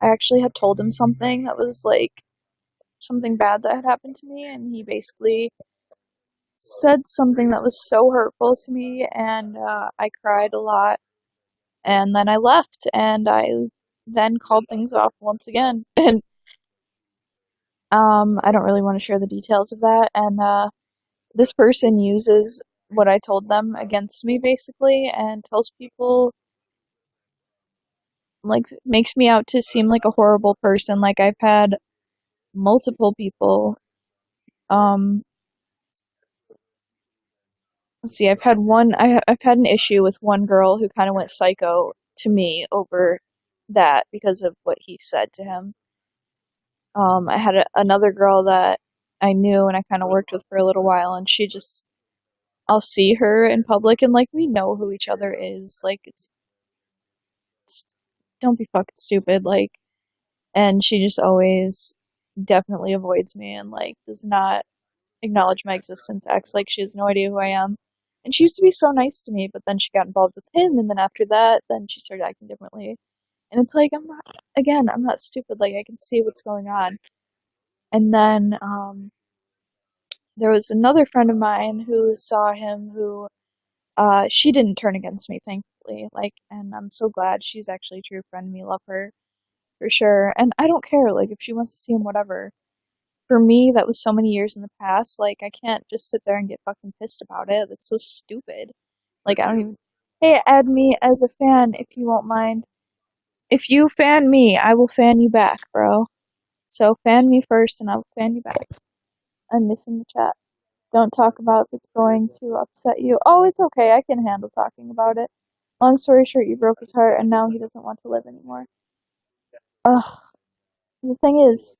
I actually had told him something that was like something bad that had happened to me, and he basically said something that was so hurtful to me, and I cried a lot. And then I left, and I then called things off once again. And I don't really want to share the details of that. And this person uses what I told them against me, basically, and tells people, like, makes me out to seem like a horrible person. Like, I've had multiple people. Um, let's see, I've had an issue with one girl who kind of went psycho to me over that because of what he said to him. I had another girl that I knew and I kind of worked with for a little while, and I'll see her in public and like we know who each other is. Like it's don't be fucking stupid. Like, and she just always definitely avoids me and like does not acknowledge my existence, acts like she has no idea who I am. And she used to be so nice to me, but then she got involved with him, and then after that, then she started acting differently. And it's like, I'm not stupid, like, I can see what's going on. And then, there was another friend of mine who saw him who, she didn't turn against me, thankfully. Like, and I'm so glad she's actually a true friend to me, love her, for sure. And I don't care, like, if she wants to see him, whatever. For me, that was so many years in the past. Like, I can't just sit there and get fucking pissed about it. That's so stupid. Like, I don't even. Hey, add me as a fan if you won't mind. If you fan me, I will fan you back, bro. So fan me first and I will fan you back. I'm missing the chat. Don't talk about if it's going to upset you. Oh, it's okay. I can handle talking about it. Long story short, you broke his heart and now he doesn't want to live anymore. Ugh. The thing is.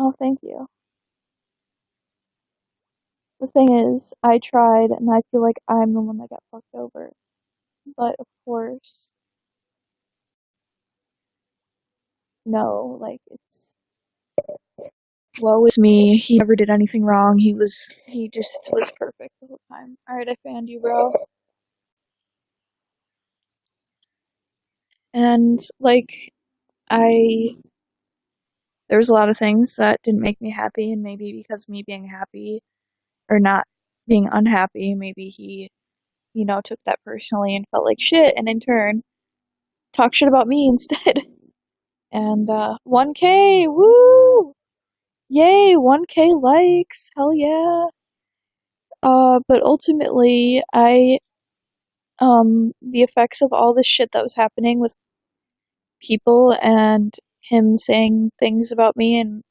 Oh, thank you. The thing is, I tried and I feel like I'm the one that got fucked over. But of course, no, like it's woe is me. He never did anything wrong. He just was perfect the whole time. Alright, I fanned you, bro. And like I there was a lot of things that didn't make me happy, and maybe because me being happy or not being unhappy, maybe he, took that personally and felt like shit and in turn talked shit about me instead. And 1K, woo! Yay, 1K likes, hell yeah. But ultimately, the effects of all this shit that was happening with people and him saying things about me and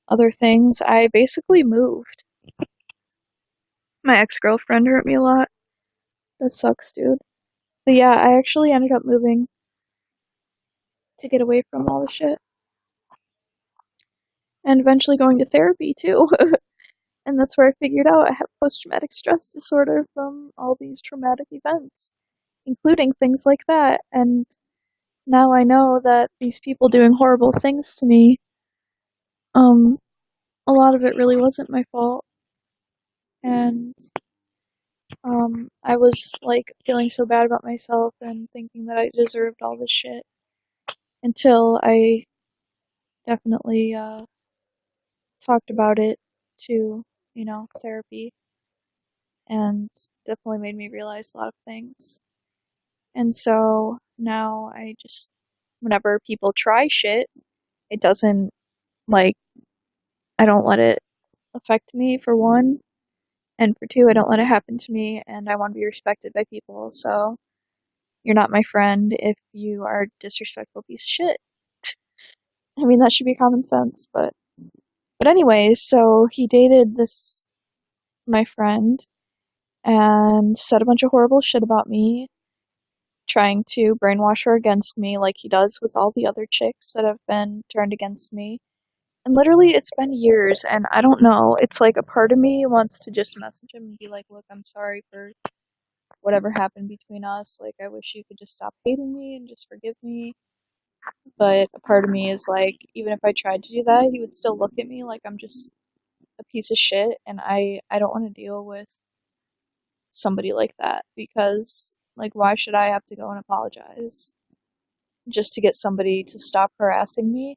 other things, I basically moved. My ex-girlfriend hurt me a lot. That sucks, dude. But yeah, I actually ended up moving to get away from all the shit. And eventually going to therapy, too. And that's where I figured out I have post-traumatic stress disorder from all these traumatic events, including things like that. And now I know that these people doing horrible things to me, um, a lot of it really wasn't my fault. And I was like feeling so bad about myself and thinking that I deserved all this shit until I definitely talked about it to, therapy, and definitely made me realize a lot of things. And so now whenever people try shit, it doesn't, like, I don't let it affect me, for one, and for two, I don't let it happen to me, and I want to be respected by people, so you're not my friend if you are a disrespectful piece of shit. I mean, that should be common sense, but anyways, so he dated my friend, and said a bunch of horrible shit about me, trying to brainwash her against me like he does with all the other chicks that have been turned against me. And literally, it's been years, and I don't know. It's like a part of me wants to just message him and be like, look, I'm sorry for whatever happened between us. Like, I wish you could just stop hating me and just forgive me. But a part of me is like, even if I tried to do that, he would still look at me like I'm just a piece of shit, and I don't want to deal with somebody like that because, like, why should I have to go and apologize just to get somebody to stop harassing me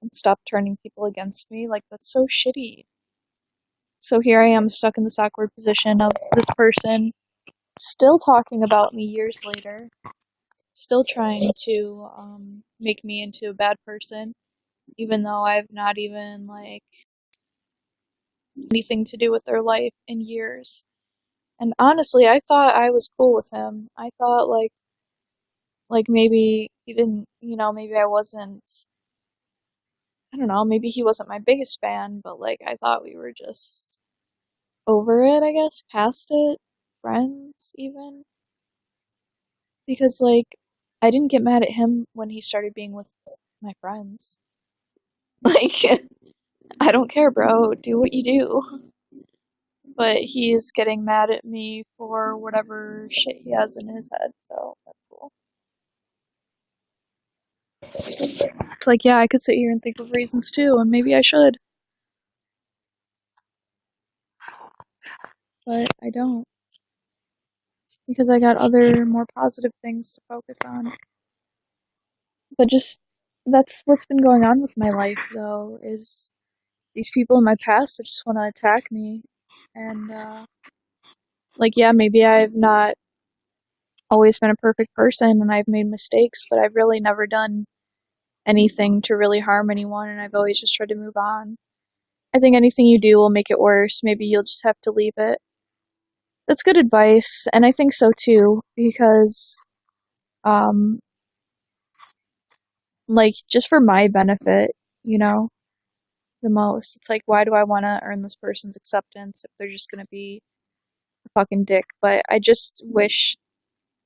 and stop turning people against me? Like, that's so shitty. So here I am stuck in this awkward position of this person still talking about me years later, still trying to make me into a bad person, even though I've not even like anything to do with their life in years. And honestly, I thought I was cool with him. I thought like maybe he didn't, maybe I wasn't, I don't know, maybe he wasn't my biggest fan, but like I thought we were just over it, I guess, past it, friends even. Because like I didn't get mad at him when he started being with my friends. Like I don't care, bro. Do what you do. But he's getting mad at me for whatever shit he has in his head, so that's cool. It's like, yeah, I could sit here and think of reasons too, and maybe I should, but I don't. Because I got other more positive things to focus on. But just that's what's been going on with my life though, is these people in my past that just want to attack me. And like yeah, maybe I've not always been a perfect person and I've made mistakes, but I've really never done anything to really harm anyone and I've always just tried to move on. I think anything you do will make it worse. Maybe you'll just have to leave it. That's good advice, and I think so too, because um like just for my benefit, you know, the most. It's like why do I want to earn this person's acceptance if they're just going to be a fucking dick? But I just wish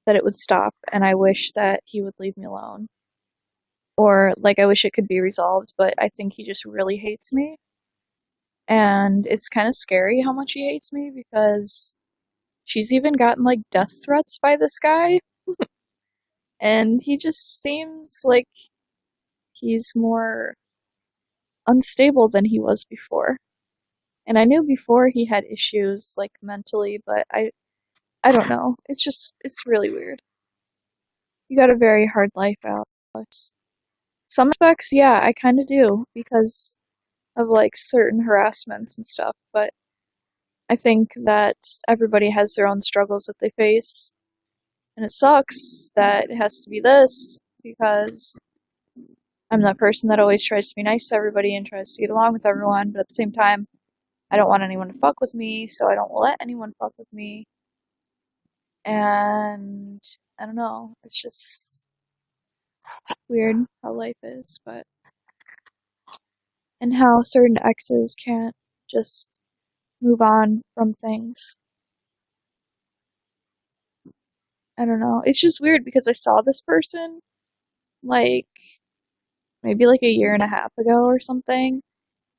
that it would stop and I wish that he would leave me alone. Or like I wish it could be resolved, but I think he just really hates me. And it's kind of scary how much he hates me because she's even gotten like death threats by this guy. And he just seems like he's more unstable than he was before. And I knew before he had issues like mentally, but I don't know. It's really weird. You got a very hard life, Alex. Some aspects, yeah, I kind of do because of like certain harassments and stuff, but I think that everybody has their own struggles that they face, and it sucks that it has to be this because I'm that person that always tries to be nice to everybody and tries to get along with everyone, but at the same time, I don't want anyone to fuck with me, so I don't let anyone fuck with me. And I don't know, it's just weird how life is, but and how certain exes can't just move on from things. I don't know. It's just weird because I saw this person like maybe like a year and a half ago or something,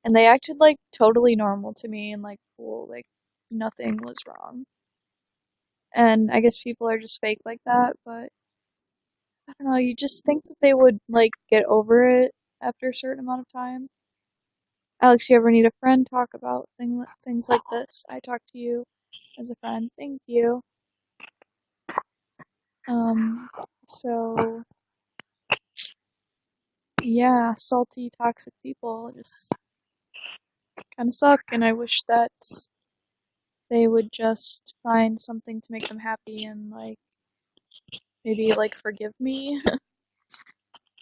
and they acted like totally normal to me and like cool, like nothing was wrong. And I guess people are just fake like that, but I don't know, you just think that they would like get over it after a certain amount of time. Alex, you ever need a friend? Talk about things like this. I talk to you as a friend. Thank you. Um, so yeah, salty, toxic people just kind of suck, and I wish that they would just find something to make them happy and like maybe like forgive me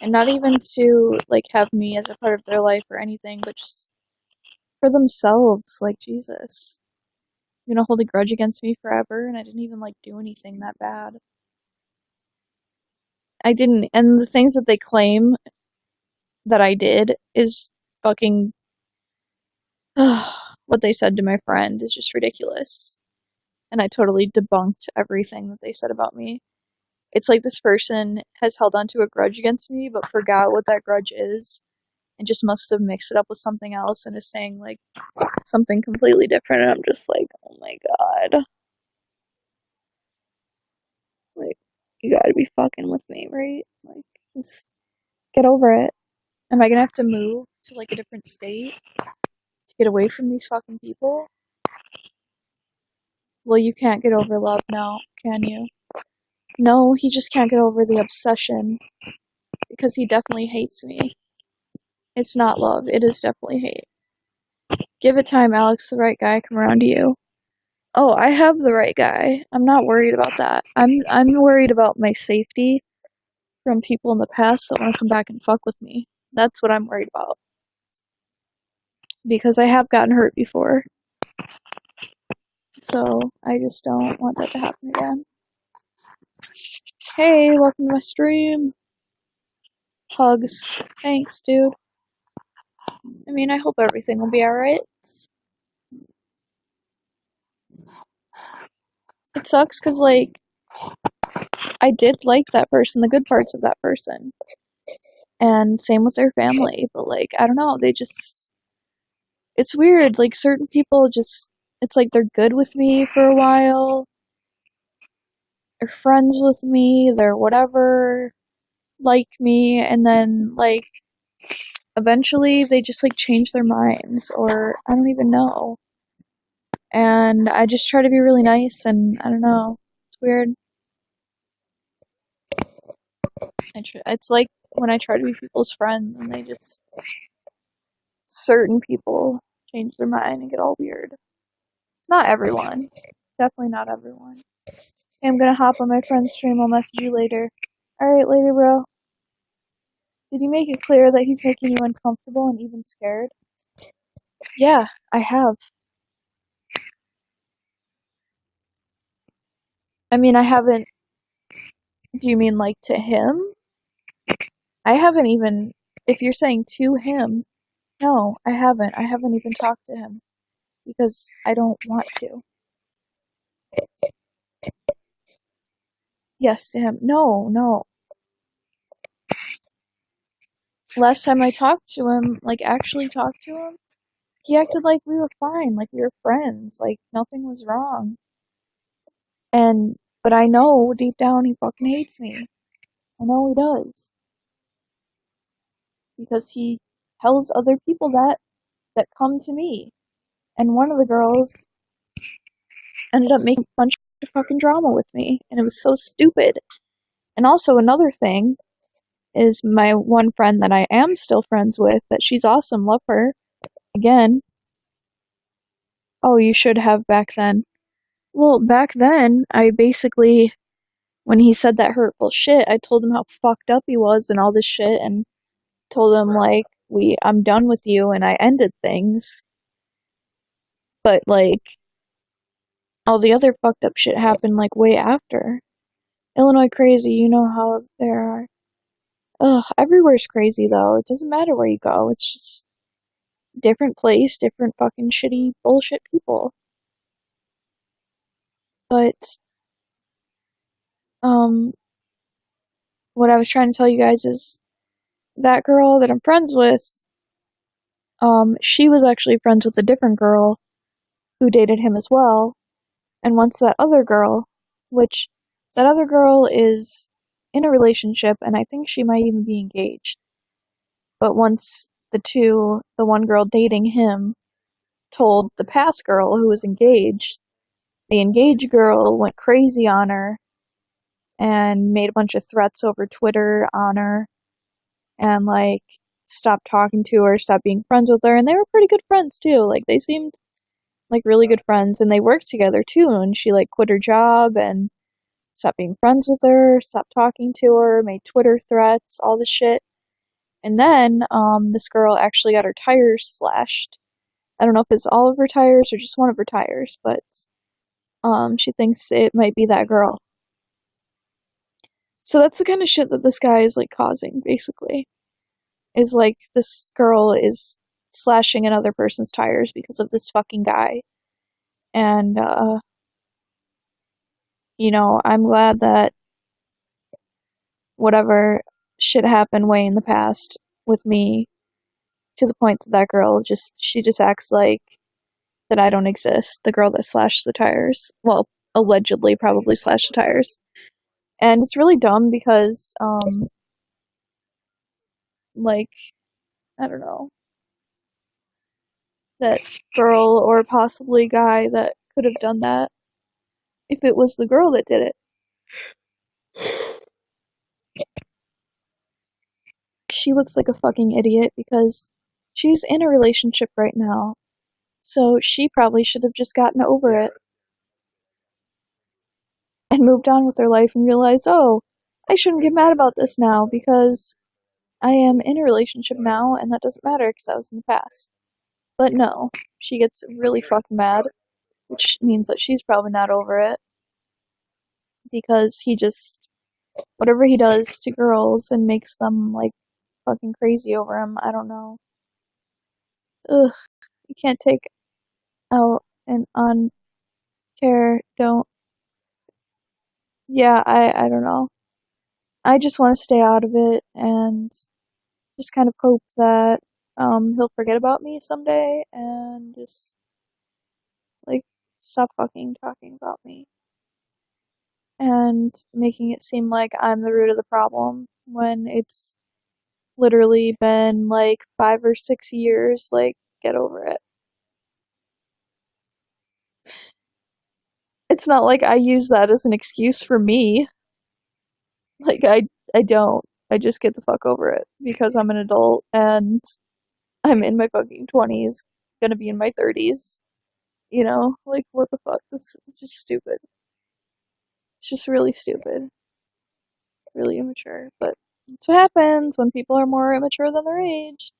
and not even to like have me as a part of their life or anything, but just for themselves. Like Jesus, you're gonna hold a grudge against me forever, and I didn't even like do anything that bad. I didn't, and the things that they claim that I did is fucking what they said to my friend is just ridiculous. And I totally debunked everything that they said about me. It's like this person has held on to a grudge against me, but forgot what that grudge is, and just must have mixed it up with something else and is saying like something completely different. And I'm just like, oh my god, like you gotta be fucking with me, right? Like, just get over it. Am I gonna have to move to like a different state to get away from these fucking people? Well, you can't get over love now, can you? No, he just can't get over the obsession because he definitely hates me. It's not love, it is definitely hate. Give it time, Alex. The right guy come around to you. Oh, I have the right guy. I'm not worried about that. I'm worried about my safety from people in the past that want to come back and fuck with me. That's what I'm worried about. Because I have gotten hurt before. So I just don't want that to happen again. Hey, welcome to my stream. Hugs. Thanks, dude. I mean, I hope everything will be alright. It sucks because, like, I did like that person, the good parts of that person. And same with their family. But, like, I don't know, they just. It's weird. Like, certain people just. It's like they're good with me for a while. They're friends with me. They're whatever. Like me. And then, like, eventually they just, like, change their minds. Or I don't even know. And I just try to be really nice. And I don't know. It's weird. It's like when I try to be people's friend and they just certain people change their mind and get all weird. It's not everyone. Definitely not everyone. Hey, I'm gonna hop on my friend's stream. I'll message you later. Alright, later, bro. Did you make it clear that he's making you uncomfortable and even scared? Yeah, I have. I mean, I haven't. Do you mean like to him? I haven't even. If you're saying to him, no, I haven't. I haven't even talked to him because I don't want to. Yes, to him. No, no. Last time I talked to him, like actually talked to him, he acted like we were fine, like we were friends, like nothing was wrong. But I know deep down he fucking hates me. I know he does. Because he tells other people that come to me. And one of the girls ended up making a bunch of fucking drama with me, and it was so stupid. And also another thing is my one friend that I am still friends with, that she's awesome, love her. Again. Oh, you should have back then. Well, back then, I basically, when he said that hurtful shit, I told him how fucked up he was and all this shit, and told him, like, I'm done with you, and I ended things. But, like, all the other fucked up shit happened, like, way after. Illinois crazy, you know how there are. Ugh, everywhere's crazy, though. It doesn't matter where you go. It's just different place, different fucking shitty bullshit people. But, what I was trying to tell you guys is that girl that I'm friends with, she was actually friends with a different girl who dated him as well. And once that other girl, which that other girl is in a relationship, and I think she might even be engaged. But once the one girl dating him, told the past girl who was engaged, the engaged girl went crazy on her and made a bunch of threats over Twitter on her and, like, stopped talking to her, stopped being friends with her, and they were pretty good friends too. Like, they seemed like really good friends, and they worked together too, and she, like, quit her job and stopped being friends with her, stopped talking to her, made Twitter threats, all this shit. And then, this girl actually got her tires slashed. I don't know if it's all of her tires or just one of her tires, but, she thinks it might be that girl. So that's the kind of shit that this guy is, like, causing, basically. Is, like, this girl is slashing another person's tires because of this fucking guy. And, you know, I'm glad that whatever shit happened way in the past with me, to the point that that girl she just acts like that I don't exist, the girl that slashed the tires. Well, allegedly probably slashed the tires. And it's really dumb because, like, I don't know, that girl or possibly guy that could have done that, if it was the girl that did it, she looks like a fucking idiot because she's in a relationship right now. So she probably should have just gotten over it and moved on with her life and realized, oh, I shouldn't get mad about this now because I am in a relationship now and that doesn't matter because that was in the past. But no, she gets really fucking mad, which means that she's probably not over it because he just, whatever he does to girls and makes them like fucking crazy over him, I don't know. Ugh, you can't take out and on care, don't. Yeah, I don't know. I just want to stay out of it and just kind of hope that he'll forget about me someday and just like stop fucking talking about me and making it seem like I'm the root of the problem when it's literally been like 5 or 6 years. Like, get over it. It's not like I use that as an excuse for me. Like, I don't. I just get the fuck over it because I'm an adult and I'm in my fucking 20s, gonna be in my 30s. You know, like what the fuck? This is just stupid. It's just really stupid, really immature. But that's what happens when people are more immature than their age.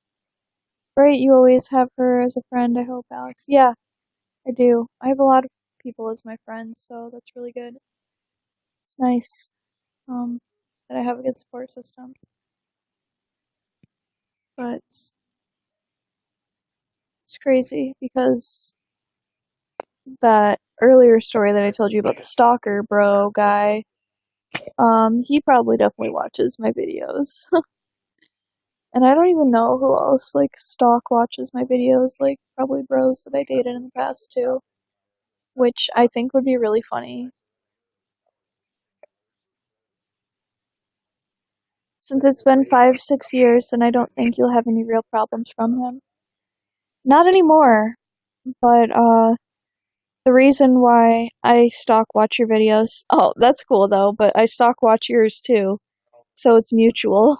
Right? You always have her as a friend, I hope, Alex. Yeah, I do. I have a lot of people as my friends, so that's really good. It's nice um, that I have a good support system. But it's crazy because that earlier story that I told you about the stalker bro guy, he probably definitely watches my videos. And I don't even know who else like stalk watches my videos, like probably bros that I dated in the past too, which I think would be really funny. Since it's been 5, 6 years, then I don't think you'll have any real problems from him. Not anymore, but the reason why I stalk watch your videos, oh, that's cool though, but I stalk watch yours too, so it's mutual.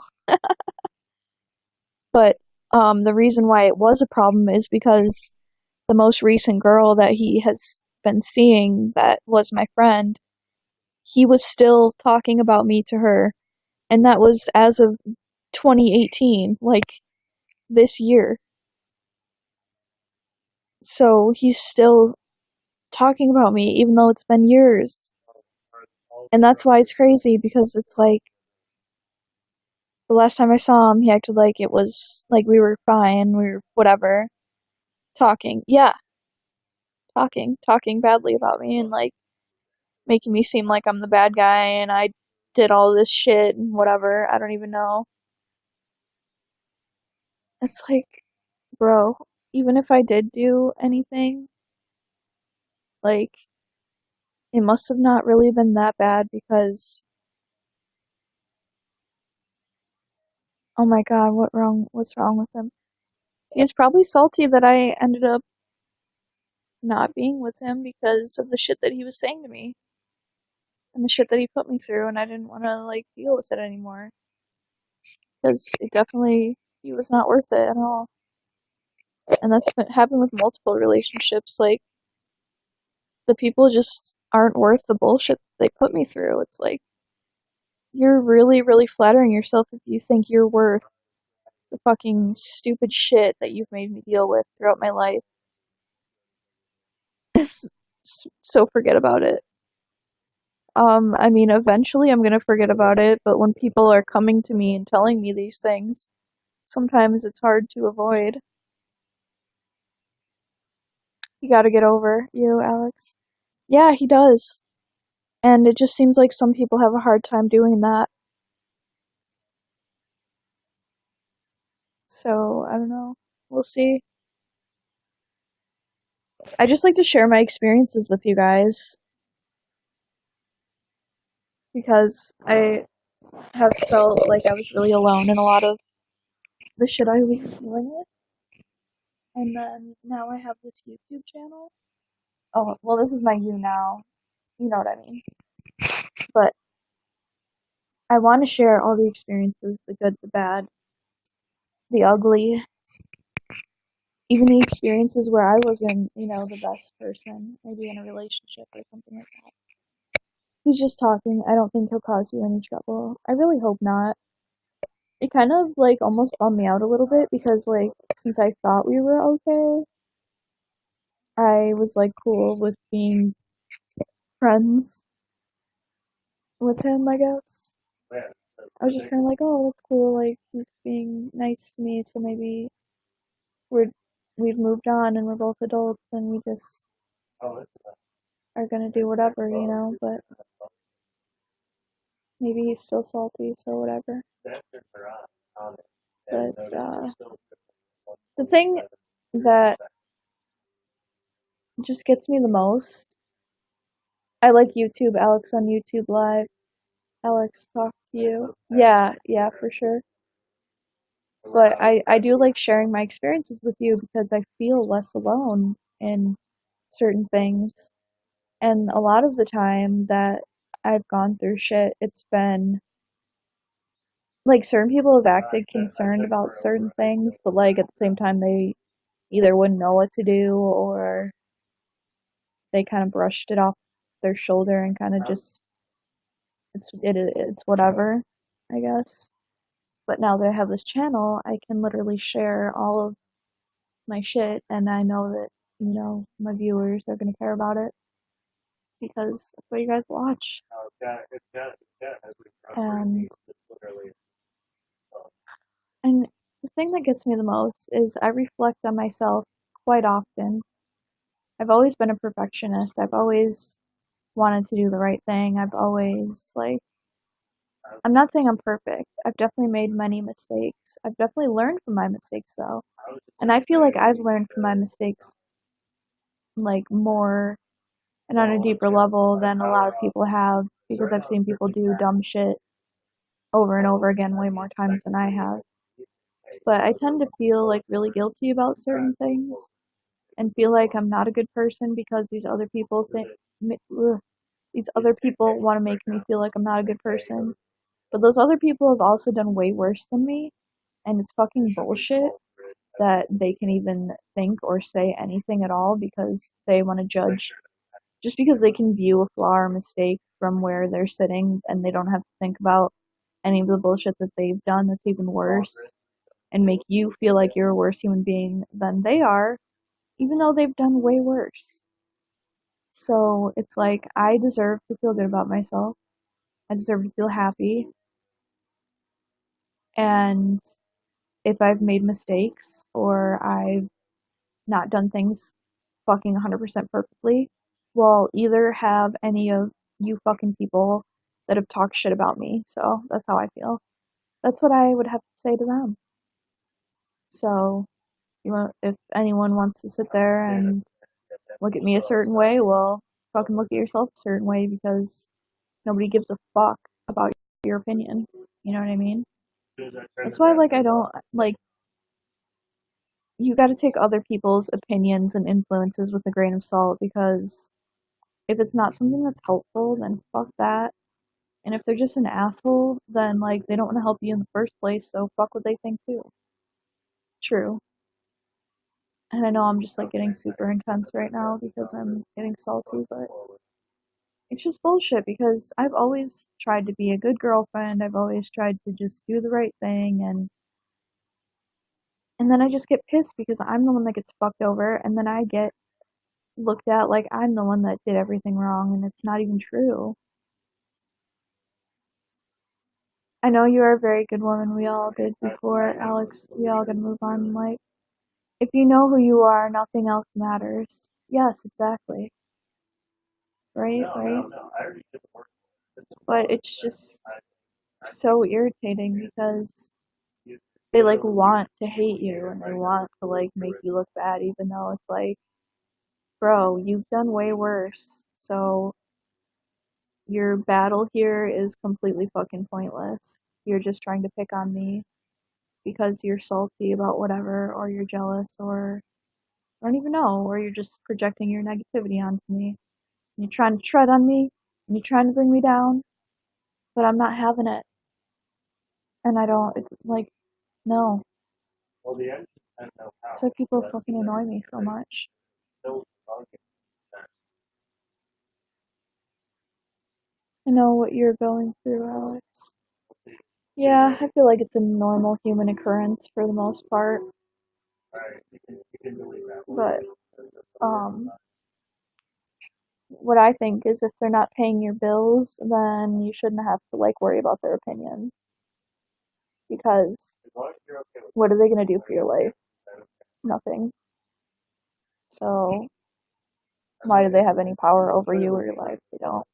But the reason why it was a problem is because the most recent girl that he has been seeing that was my friend, he was still talking about me to her, and that was as of 2018, like this year. So he's still talking about me even though it's been years. And that's why it's crazy because it's like the last time I saw him, he acted like it was like we were fine, we were whatever, talking. Yeah, talking badly about me and like making me seem like I'm the bad guy and I did all this shit and whatever. I don't even know. It's like, bro, even if I did do anything, like, it must have not really been that bad because, oh my god, what's wrong with him? He's probably salty that I ended up not being with him because of the shit that he was saying to me and the shit that he put me through, and I didn't want to, like, deal with it anymore because it definitely, he was not worth it at all. And that's happened with multiple relationships. Like, the people just aren't worth the bullshit they put me through. It's like, you're really, really flattering yourself if you think you're worth the fucking stupid shit that you've made me deal with throughout my life. So forget about it. I mean, eventually I'm gonna forget about it, but when people are coming to me and telling me these things, sometimes it's hard to avoid. You gotta get over you, Alex. Yeah, he does. And it just seems like some people have a hard time doing that. So, I don't know. We'll see. I just like to share my experiences with you guys because I have felt like I was really alone in a lot of the shit I was dealing with. And then now I have this YouTube channel. Oh, well, this is my you now. You know what I mean. But I want to share all the experiences, the good, the bad, the ugly, even the experiences where I wasn't, the best person, maybe in a relationship or something like that. He's just talking. I don't think he'll cause you any trouble. I really hope not. It kind of like almost bummed me out a little bit because like since I thought we were okay, I was like cool with being friends with him, I guess. I was just kind of like, oh, that's cool. Like he's being nice to me, so maybe we're we've moved on and we're both adults and we just are gonna do whatever. But maybe he's still salty, so whatever. But the thing that just gets me the most, I like YouTube. Alex on YouTube Live. Alex, talk to you. Yeah, yeah, for sure. But I do like sharing my experiences with you because I feel less alone in certain things. And a lot of the time that I've gone through shit, it's been like certain people have acted concerned about certain things, but like at the same time they either wouldn't know what to do or they kind of brushed it off their shoulder and kind of just it's whatever, I guess. But now that I have this channel, I can literally share all of my shit, and I know that my viewers are gonna care about it because that's what you guys watch. And and the thing that gets me the most is I reflect on myself quite often. I've always been a perfectionist. I've always wanted to do the right thing. I've always like I'm not saying I'm perfect. I've definitely made many mistakes. I've definitely learned from my mistakes though. And I feel like I've learned from my mistakes like more and on a deeper level than a lot of people have because I've seen people do dumb shit over and over again way more times than I have. But I tend to feel like really guilty about certain things and feel like I'm not a good person because these other people these other people want to make me feel like I'm not a good person. But those other people have also done way worse than me, and it's fucking bullshit that they can even think or say anything at all because they want to judge. Just because they can view a flaw or mistake from where they're sitting and they don't have to think about any of the bullshit that they've done that's even worse and make you feel like you're a worse human being than they are, even though they've done way worse. So it's like I deserve to feel good about myself. I deserve to feel happy. And if I've made mistakes or I've not done things fucking 100% perfectly, well, either have any of you fucking people that have talked shit about me. So that's how I feel. That's what I would have to say to them. So, if anyone wants to sit there and look at me a certain way, well, fucking look at yourself a certain way because nobody gives a fuck about your opinion. You know what I mean? That's why, like, I don't, like, you gotta take other people's opinions and influences with a grain of salt because if it's not something that's helpful, then fuck that. And if they're just an asshole, then, like, they don't want to help you in the first place, so fuck what they think too. True. And I know I'm just, like, getting super intense right now because I'm getting salty, but it's just bullshit because I've always tried to be a good girlfriend. I've always tried to just do the right thing and then I just get pissed because I'm the one that gets fucked over and then I get looked at like I'm the one that did everything wrong and it's not even true. I know you are a very good woman. We all did before, Alex. We all gotta move on in life. If you know who you are, nothing else matters. Yes, exactly. Right, right. But it's just so irritating because they like want to hate you and they want to like make you look bad even though it's like, bro, you've done way worse. So your battle here is completely fucking pointless. You're just trying to pick on me because you're salty about whatever or you're jealous or I don't even know, or you're just projecting your negativity onto me. You're trying to tread on me and you're trying to bring me down, but I'm not having it. And I don't, it's like, no. So people fucking annoy me so much. I know what you're going through, Alex. Yeah, I feel like it's a normal human occurrence for the most part. But what I think is if they're not paying your bills, then you shouldn't have to like worry about their opinions because what are they gonna do for your life? Nothing. So why do they have any power over you or your life? They don't.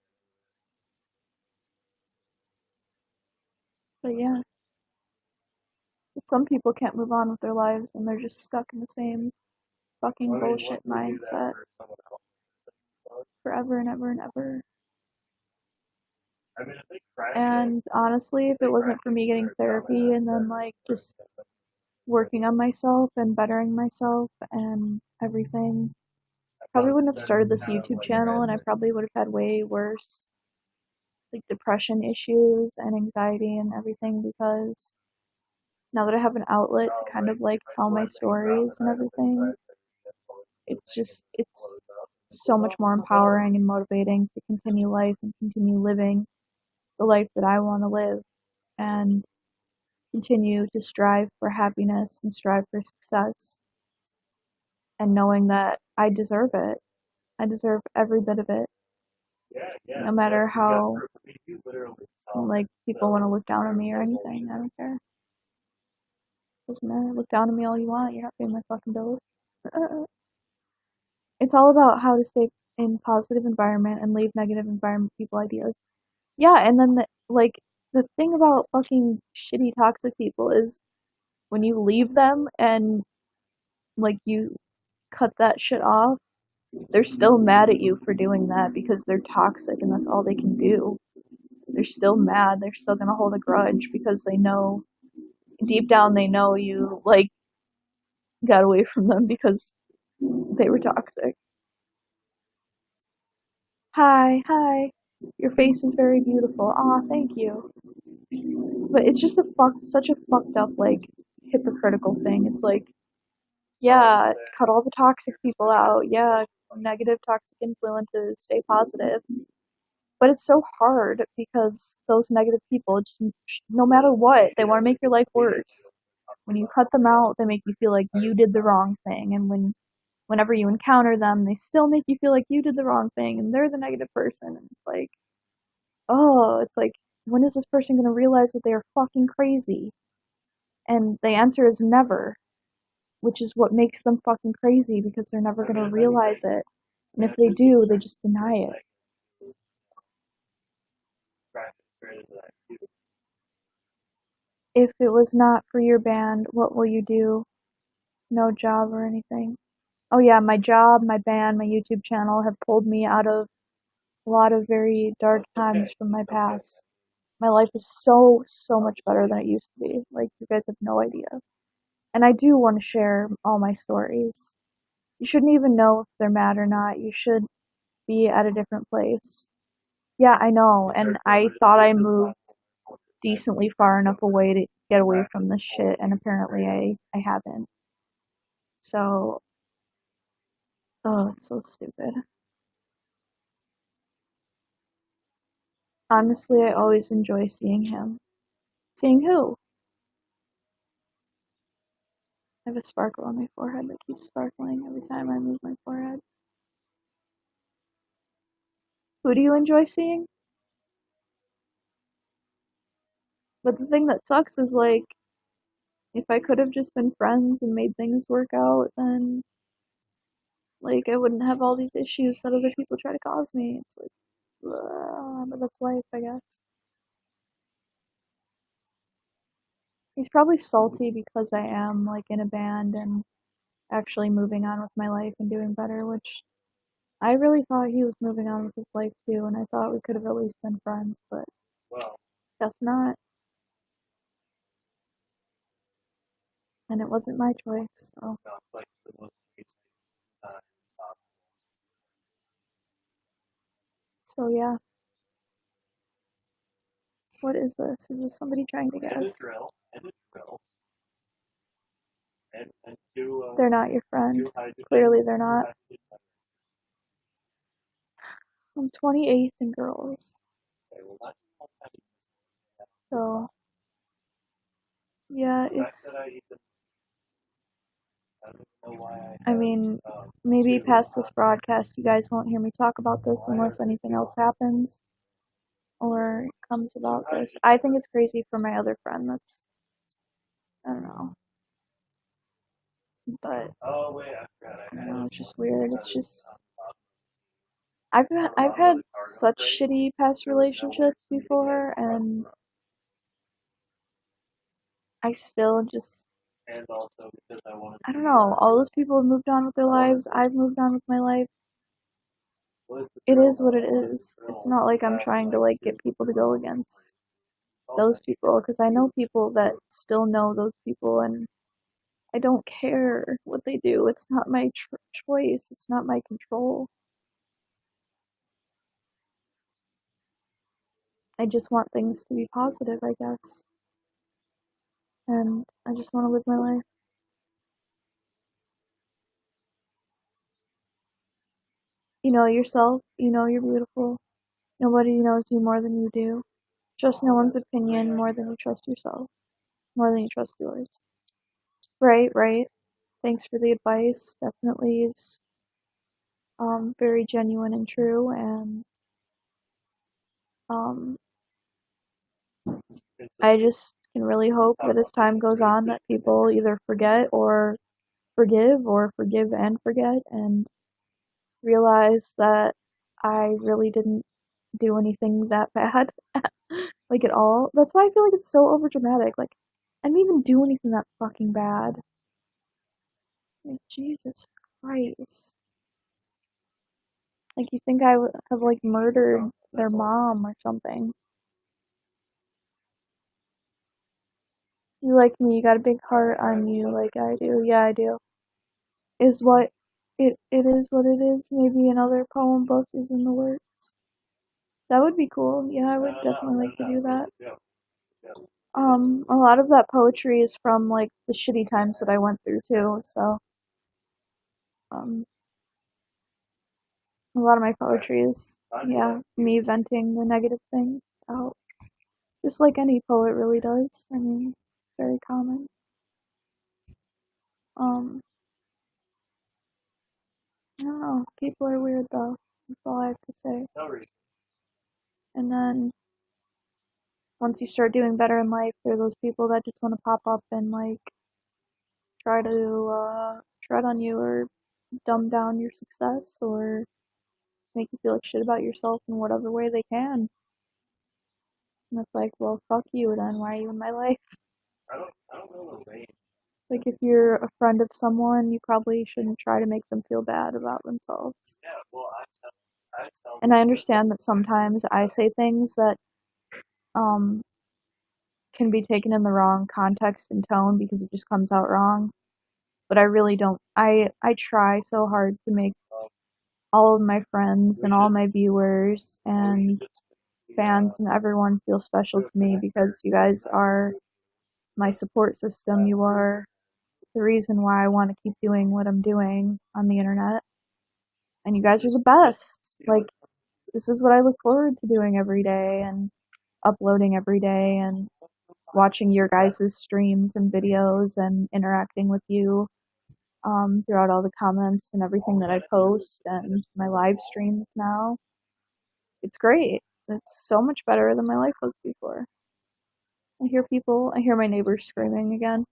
But yeah, some people can't move on with their lives and they're just stuck in the same fucking bullshit mindset forever and ever and ever. And honestly, if it wasn't for me getting therapy and then like just working on myself and bettering myself and everything, I probably wouldn't have started this YouTube channel and I probably would have had way worse like depression issues and anxiety and everything because now that I have an outlet to kind of like tell my stories and everything, it's so much more empowering and motivating to continue life and continue living the life that I want to live and continue to strive for happiness and strive for success and knowing that I deserve it. I deserve every bit of it. No matter how like people want to look down on me or anything, I don't care. Doesn't matter. Look down on me all you want. You're not paying my fucking bills. It's all about how to stay in positive environment and leave negative environment people ideas. Yeah, and then like the thing about fucking shitty toxic people is when you leave them and like you cut that shit off, they're still mad at you for doing that because they're toxic and that's all they can do. They're still mad. They're still gonna hold a grudge because they know deep down they know you like got away from them because they were toxic. Hi, hi. Your face is very beautiful. Aw, thank you. But it's just such a fucked up, like, hypocritical thing. It's like, yeah, cut all the toxic people out. Yeah, negative toxic influences, stay positive. But it's so hard because those negative people just, no matter what, they want to make your life worse. When you cut them out, they make you feel like you did the wrong thing. And whenever you encounter them, they still make you feel like you did the wrong thing and they're the negative person. And it's like, oh, it's like, when is this person going to realize that they are fucking crazy? And the answer is never, which is what makes them fucking crazy because they're never going to realize it. And if they do, they just deny it. If it was not for your band, what will you do? No job or anything. Oh yeah, my job, my band, my YouTube channel have pulled me out of a lot of very dark times from my past. My life is so much better than it used to be. Like, you guys have no idea. And I do want to share all my stories. You shouldn't even know if they're mad or not. You should be at a different place. Yeah, I know. And I thought I moved decently far enough away to get away from this shit, and apparently I haven't. So, oh, it's so stupid. Honestly, I always enjoy seeing him. Seeing who? I have a sparkle on my forehead that keeps sparkling every time I move my forehead. Who do you enjoy seeing? But the thing that sucks is like, if I could have just been friends and made things work out, then like I wouldn't have all these issues that other people try to cause me. It's like, but that's life, I guess. He's probably salty because I am like in a band and actually moving on with my life and doing better, which I really thought he was moving on with his life too, and I thought we could have at least been friends, but guess not. And it wasn't my choice, so. So yeah, what is this? Is this somebody trying to guess? They're not your friend. Clearly they're not. I'm 28th in girls. So, yeah, I mean, maybe past this broadcast you guys won't hear me talk about this unless anything else happens or comes about this. I think it's crazy for my other friend I don't know. But, I don't know, it's just weird. It's just, I've had such shitty past relationships before, and I still just, I don't know, all those people have moved on with their lives, I've moved on with my life. It is what it is. It's not like I'm trying to like get people to go against those people, because I know people that still know those people, and I don't care what they do. It's not my choice. It's not my control. I just want things to be positive, I guess. And I just want to live my life. You know yourself. You know you're beautiful. Nobody knows you more than you do. Trust no one's opinion more than you trust yourself. More than you trust yours. Right, right. Thanks for the advice. Definitely is very genuine and true. And um, I just can really hope that as time goes on that people either forget or forgive and forget and realize that I really didn't do anything that bad, like at all. That's why I feel like it's so overdramatic. Like, I didn't even do anything that fucking bad. Like, Jesus Christ. Like, you think I would have, like, murdered their mom or something. You like me, you got a big heart on you like I do. Yeah, I do. Is what it is what it is. Maybe another poem book is in the works. That would be cool. Yeah, I would definitely like to do that. A lot of that poetry is from like the shitty times that I went through too. So, um, a lot of my poetry is yeah me venting the negative things out, just like any poet really does. I mean, it's very common. Um, I don't know. People are weird though. That's all I have to say. And then once you start doing better in life, there are those people that just want to pop up and like try to tread on you or dumb down your success or make you feel like shit about yourself in whatever way they can. And it's like, well, fuck you then. Why are you in my life? Like, if you're a friend of someone, you probably shouldn't try to make them feel bad about themselves. And I understand that sometimes I say things that um can be taken in the wrong context and tone because it just comes out wrong. But I really don't. I try so hard to make all of my friends and all my viewers and fans and everyone feel special to me because you guys are my support system. You are the reason why I want to keep doing what I'm doing on the internet. And you guys are the best. Like, this is what I look forward to doing every day and uploading every day and watching your guys' streams and videos and interacting with you throughout all the comments and everything that I post and my live streams now. It's great. It's so much better than my life was before. I hear my neighbors screaming again.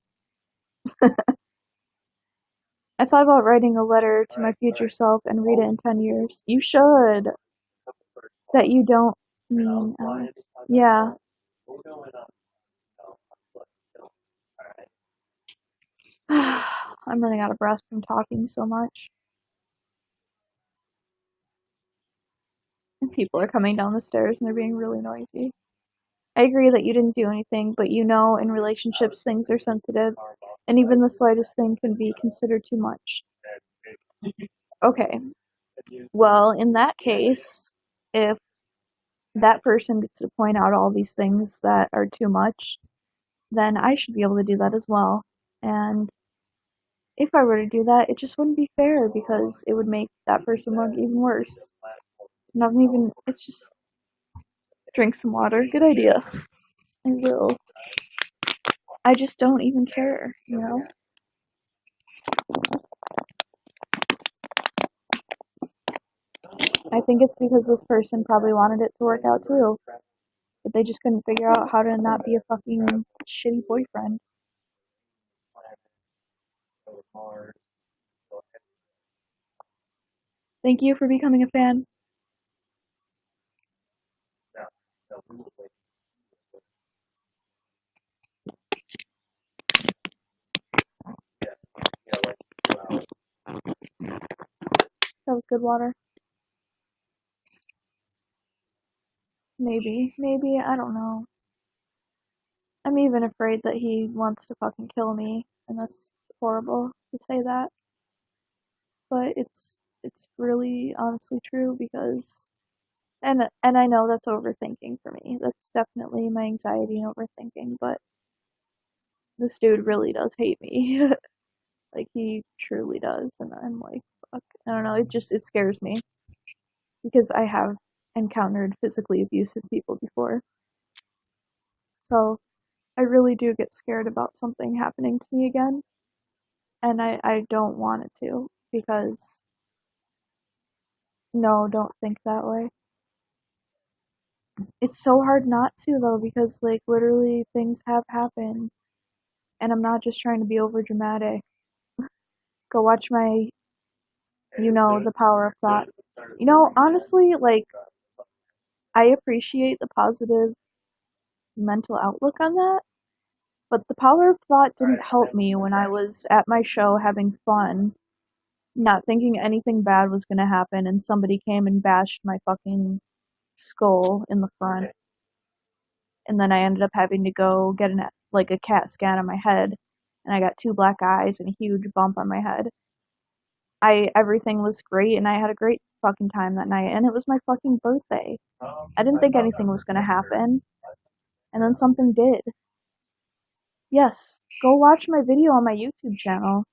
I thought about writing a letter to my future self and read it in 10 years. You should. That you don't mean, Alex. Yeah. I'm running out of breath from talking so much. And people are coming down the stairs and they're being really noisy. I agree that you didn't do anything, but you know, in relationships, things are sensitive, and even the slightest thing can be considered too much. Okay, well, in that case, if that person gets to point out all these things that are too much, then I should be able to do that as well. And if I were to do that, it just wouldn't be fair because it would make that person look even worse. Not even, it's just drink some water. Good idea. I will. I just don't even care, you know? I think it's because this person probably wanted it to work out too, but they just couldn't figure out how to not be a fucking shitty boyfriend. Thank you for becoming a fan. That was good water. Maybe, I don't know. I'm even afraid that he wants to fucking kill me, and that's horrible to say that, but it's really honestly true because and I know that's overthinking for me. That's definitely my anxiety and overthinking, but this dude really does hate me. Like he truly does, and I'm like, fuck. I don't know. It scares me because I have encountered physically abusive people before, so I really do get scared about something happening to me again, and I don't want it to because no, don't think that way. It's so hard not to though because like literally things have happened, and I'm not just trying to be over dramatic. Go watch my, the power of thought. Honestly, like I appreciate the positive mental outlook on that, but the power of thought didn't help me when I was at my show having fun, not thinking anything bad was gonna happen, and somebody came and bashed my fucking skull in the front, and then I ended up having to go get like a CAT scan on my head, and I got two black eyes and a huge bump on my head. Everything was great, and I had a great fucking time that night, and it was my fucking birthday. I didn't think anything was gonna happen, and then something did. Yes, go watch my video on my YouTube channel.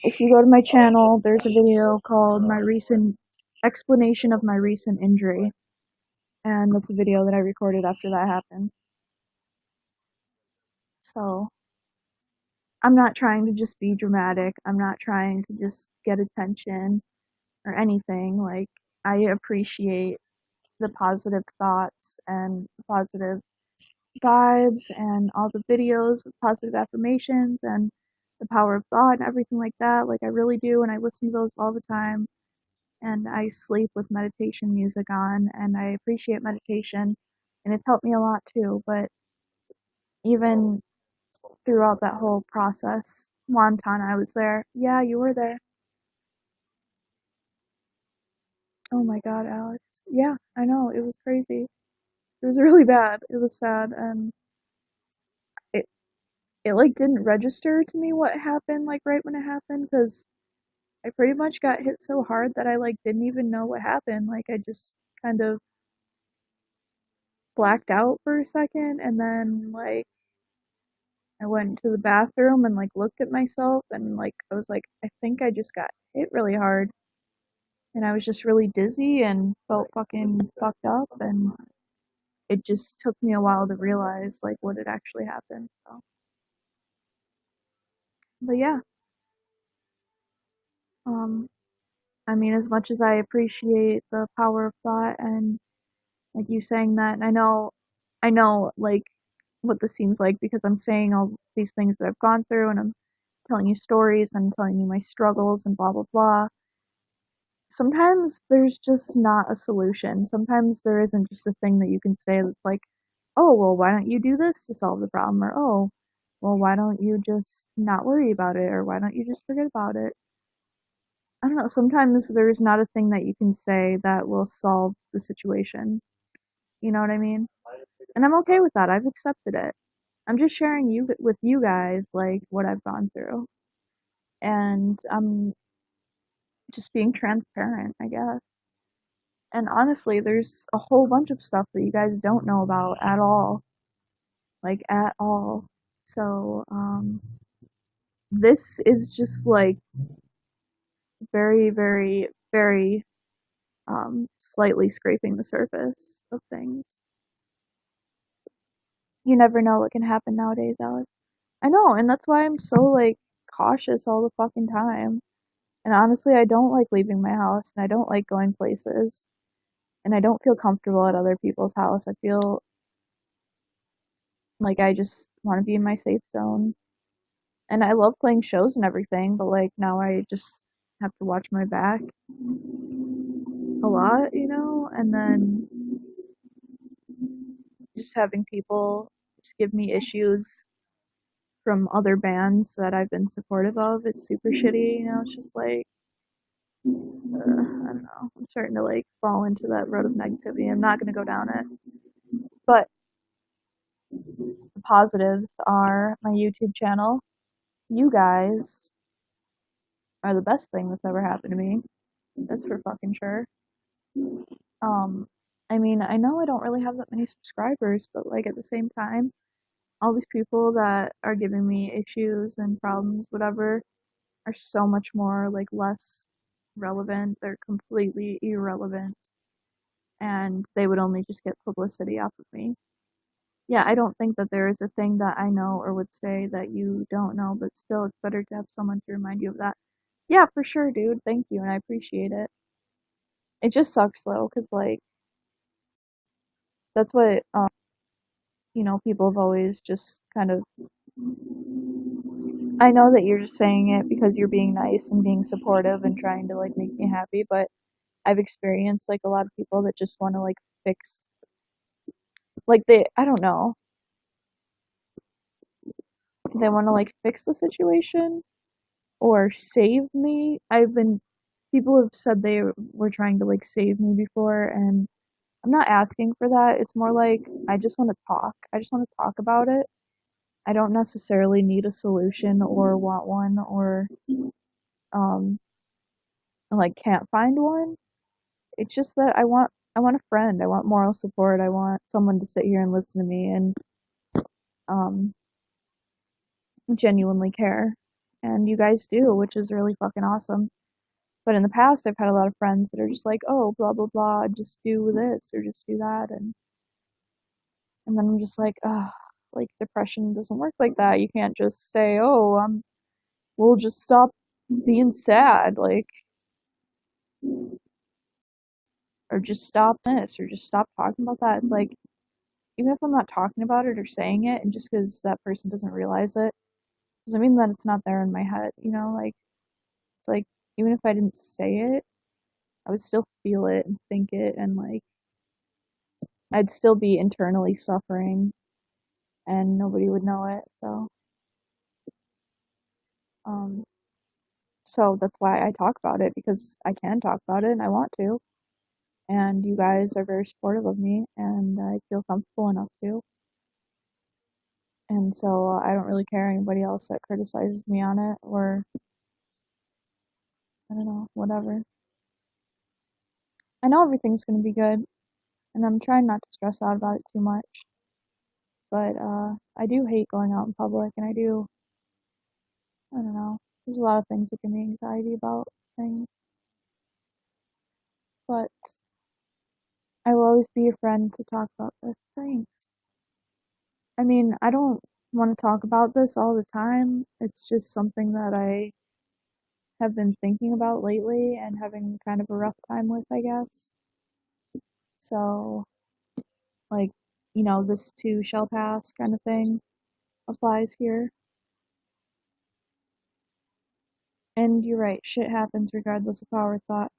If you go to my channel, there's a video called My Recent Explanation of My Recent Injury, and that's a video that I recorded after that happened. So, I'm not trying to just be dramatic. I'm not trying to just get attention or anything. Like, I appreciate the positive thoughts and positive vibes and all the videos with positive affirmations and the power of thought and everything like that. Like, I really do, and I listen to those all the time. And I sleep with meditation music on, and I appreciate meditation, and it's helped me a lot too. But even throughout that whole process, Wonton, I was there. Yeah, you were there. Oh my god, Alex. Yeah, I know, it was crazy. It was really bad. It was sad, and it it like didn't register to me what happened like right when it happened because I pretty much got hit so hard that I like didn't even know what happened. Like I just kind of blacked out for a second, and then like I went to the bathroom and like looked at myself, and like I was like, I think I just got hit really hard, and I was just really dizzy and felt fucking fucked up, and it just took me a while to realize like what had actually happened. So, but yeah, um, I mean, as much as I appreciate the power of thought and like you saying that, and I know like what this seems like because I'm saying all these things that I've gone through, and I'm telling you stories and telling you my struggles and blah blah blah. Sometimes there's just not a solution. Sometimes there isn't just a thing that you can say that's like, oh, well, why don't you do this to solve the problem? Or, oh, well, why don't you just not worry about it? Or why don't you just forget about it? I don't know. Sometimes there's not a thing that you can say that will solve the situation. You know what I mean? And I'm okay with that. I've accepted it. I'm just sharing with you guys like what I've gone through. And I'm just being transparent, I guess. And honestly, there's a whole bunch of stuff that you guys don't know about at all. Like, at all. So, this is just like very, very, very slightly scraping the surface of things. You never know what can happen nowadays, Alice. I know, and that's why I'm so like cautious all the fucking time. And honestly, I don't like leaving my house, and I don't like going places, and I don't feel comfortable at other people's house. I feel like I just want to be in my safe zone. And I love playing shows and everything, but like now I just have to watch my back a lot, you know? And then just having people just give me issues from other bands that I've been supportive of is super shitty, you know? It's just like, I don't know. I'm starting to like fall into that road of negativity. I'm not going to go down it. But the positives are my YouTube channel. You guys are the best thing that's ever happened to me. That's for fucking sure. Um, I mean, I know I don't really have that many subscribers, but like at the same time, all these people that are giving me issues and problems, whatever, are so much more like less relevant. They're completely irrelevant, and they would only just get publicity off of me. Yeah, I don't think that there is a thing that I know or would say that you don't know, but still, it's better to have someone to remind you of that. Yeah, for sure, dude. Thank you, and I appreciate it. It just sucks though, cause like that's what people have always just kind of. I know that you're just saying it because you're being nice and being supportive and trying to like make me happy, but I've experienced like a lot of people that just want to like fix, like I don't know, they want to like fix the situation or save me. People have said they were trying to like save me before, and I'm not asking for that. It's more like I just want to talk. I just want to talk about it. I don't necessarily need a solution or want one or um like can't find one. It's just that I want a friend. I want moral support. I want someone to sit here and listen to me and um genuinely care. And you guys do, which is really fucking awesome. But in the past I've had a lot of friends that are just like, "Oh, blah blah blah, just do this or just do that." And then I'm just like, "Ugh, like depression doesn't work like that. You can't just say, "Oh, we'll just stop being sad." Like or just stop this or just stop talking about that. It's like even if I'm not talking about it or saying it, and just because that person doesn't realize it, doesn't mean that it's not there in my head, you know? Like, it's like, even if I didn't say it, I would still feel it and think it, and like, I'd still be internally suffering, and nobody would know it. Um, so that's why I talk about it, because I can talk about it and I want to. And you guys are very supportive of me, and I feel comfortable enough to. And so I don't really care anybody else that criticizes me on it, or I don't know, whatever. I know everything's gonna be good, and I'm trying not to stress out about it too much. But I do hate going out in public, and I don't know. There's a lot of things that give me anxiety about things, but I will always be your friend to talk about this. Thanks. I mean, I don't want to talk about this all the time. It's just something that I have been thinking about lately and having kind of a rough time with, I guess. So, like, this too shall pass kind of thing applies here. And you're right, shit happens regardless of power thought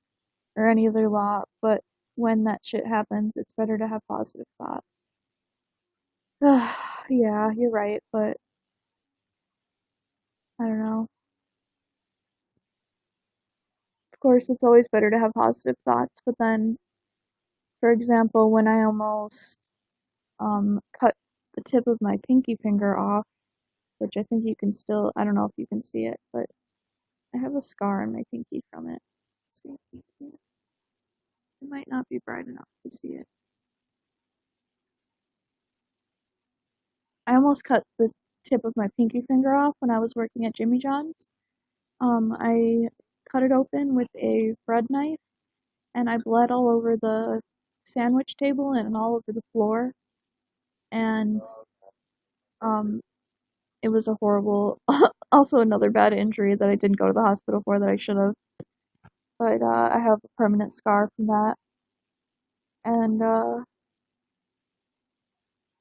or any other law, but when that shit happens, it's better to have positive thought. Yeah, you're right, but I don't know. Of course, it's always better to have positive thoughts, but then, for example, when I almost cut the tip of my pinky finger off, which I think you can still, I don't know if you can see it, but I have a scar on my pinky from it. Let's see if you can see it. It might not be bright enough to see it. I almost cut the tip of my pinky finger off when I was working at Jimmy John's. I cut it open with a bread knife and I bled all over the sandwich table and all over the floor. And um, it was a horrible, also another bad injury that I didn't go to the hospital for that I should have. But I have a permanent scar from that. And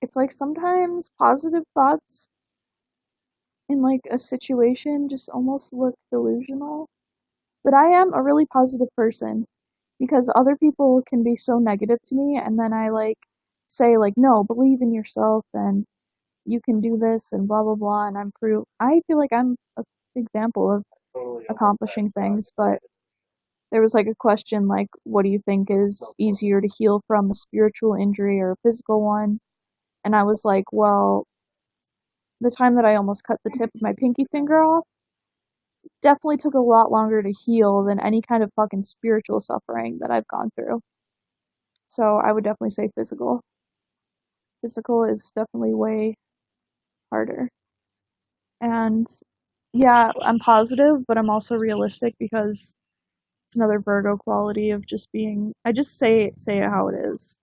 it's like sometimes positive thoughts in like a situation just almost look delusional. But I am a really positive person because other people can be so negative to me and then I like say like no, believe in yourself and you can do this and blah blah blah and I feel like I'm an example of accomplishing things, but there was like a question like what do you think is easier to heal from, a spiritual injury or a physical one? And I was like, well, the time that I almost cut the tip of my pinky finger off definitely took a lot longer to heal than any kind of fucking spiritual suffering that I've gone through. So I would definitely say physical. Physical is definitely way harder. And yeah, I'm positive, but I'm also realistic because it's another Virgo quality of just being I just say it how it is.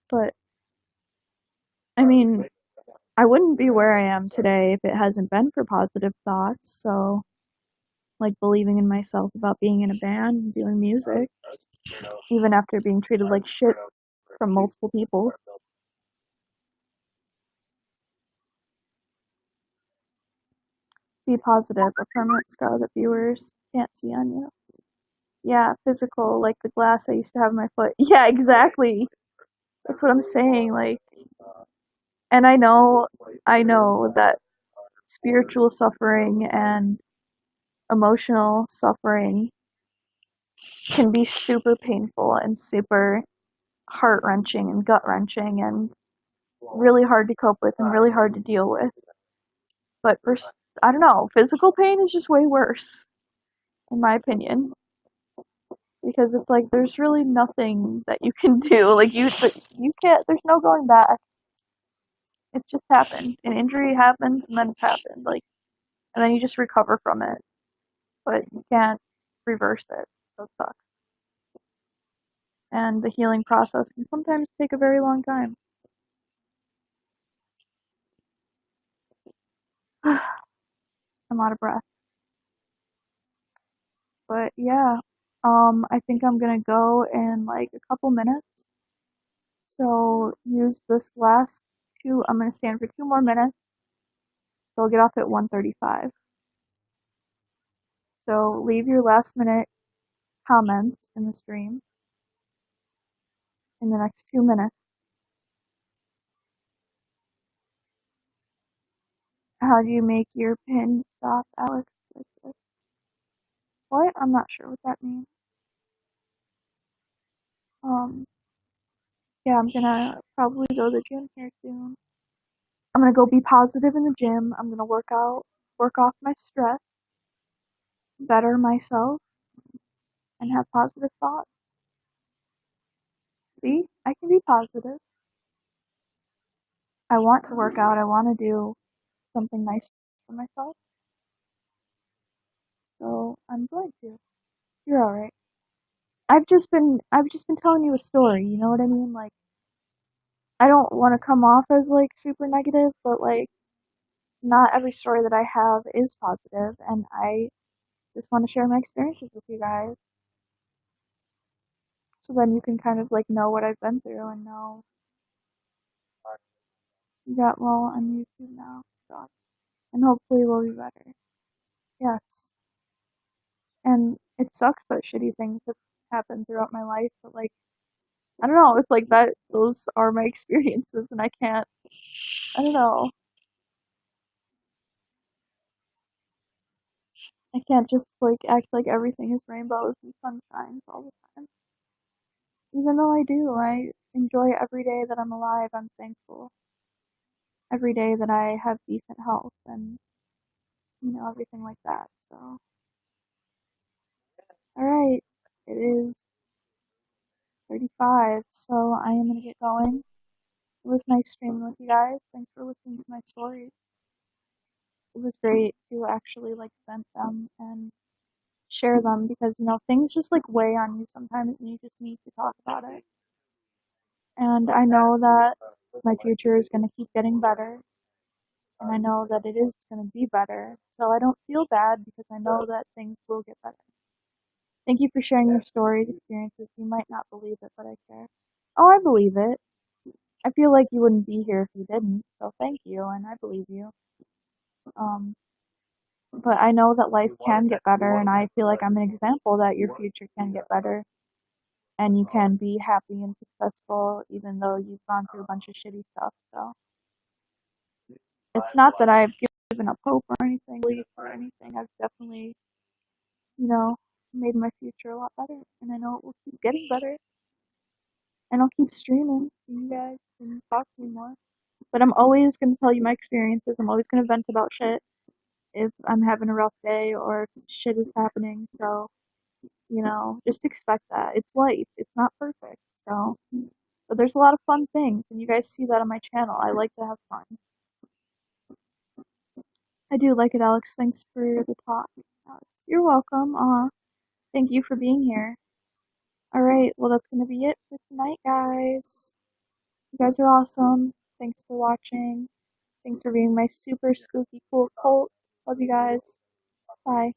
But I mean, I wouldn't be where I am today if it hasn't been for positive thoughts. So like believing in myself about being in a band and doing music, even after being treated like shit from multiple people. Be positive, a permanent scar that viewers can't see on you. Yeah, physical, like the glass I used to have in my foot. Yeah, exactly. That's what I'm saying. Like, and I know that spiritual suffering and emotional suffering can be super painful and super heart wrenching and gut wrenching and really hard to cope with and really hard to deal with. But for, I don't know, physical pain is just way worse, in my opinion. Because it's like there's really nothing that you can do. Like you can't. There's no going back. It just happened. An injury happens and then it's happened. Like and then you just recover from it, but you can't reverse it. So it sucks. And the healing process can sometimes take a very long time. I'm out of breath. But yeah, I think I'm gonna go in like a couple minutes. So use this last two. I'm gonna stand for 2 more minutes. So I'll get off at 1:35. So leave your last minute comments in the stream in the next 2 minutes. How do you make your pin stop, Alex? Like this? What? I'm not sure what that means. Um, yeah, I'm gonna probably go to the gym here soon. I'm gonna go be positive in the gym. I'm gonna work out, work off my stress, better myself, and have positive thoughts. See, I can be positive. I want to work out. I want to do something nice for myself. So I'm going to. You're alright. I've just been telling you a story, you know what I mean? Like I don't want to come off as like super negative, but like not every story that I have is positive and I just want to share my experiences with you guys. So then you can kind of like know what I've been through and know you got well on YouTube now. So and hopefully we'll be better. Yes. And it sucks that shitty things have happened throughout my life, but like I don't know, it's like that those are my experiences and I don't know. I can't just like act like everything is rainbows and sunshines all the time. Even though I do, I enjoy every day that I'm alive. I'm thankful. Every day that I have decent health and, everything like that. So, alright. It is 35, so I am gonna get going. It was nice streaming with you guys. Thanks for listening to my stories. It was great to actually like vent them and share them because things just like weigh on you sometimes and you just need to talk about it. And I know that my future is going to keep getting better and I know that it is going to be better. So I don't feel bad because I know that things will get better. Thank you for sharing your stories, experiences. You might not believe it, but I care. Oh, I believe it. I feel like you wouldn't be here if you didn't. So thank you, and I believe you. Um, but I know that life can get better, and I feel like I'm an example that your future can get better, and you can be happy and successful even though you've gone through a bunch of shitty stuff. So it's not that I've given up hope or anything, belief or anything. I've definitely, you know, made my future a lot better, and I know it will keep getting better. And I'll keep streaming so you guys can talk to me more. But I'm always gonna tell you my experiences. I'm always gonna vent about shit if I'm having a rough day or if shit is happening. So, just expect that. It's life. It's not perfect. So, but there's a lot of fun things, and you guys see that on my channel. I like to have fun. I do like it, Alex. Thanks for the talk, Alex. You're welcome. Thank you for being here. All right. Well, that's gonna be it for tonight, guys. You guys are awesome. Thanks for watching. Thanks for being my super spooky cool cult. Love you guys. Bye.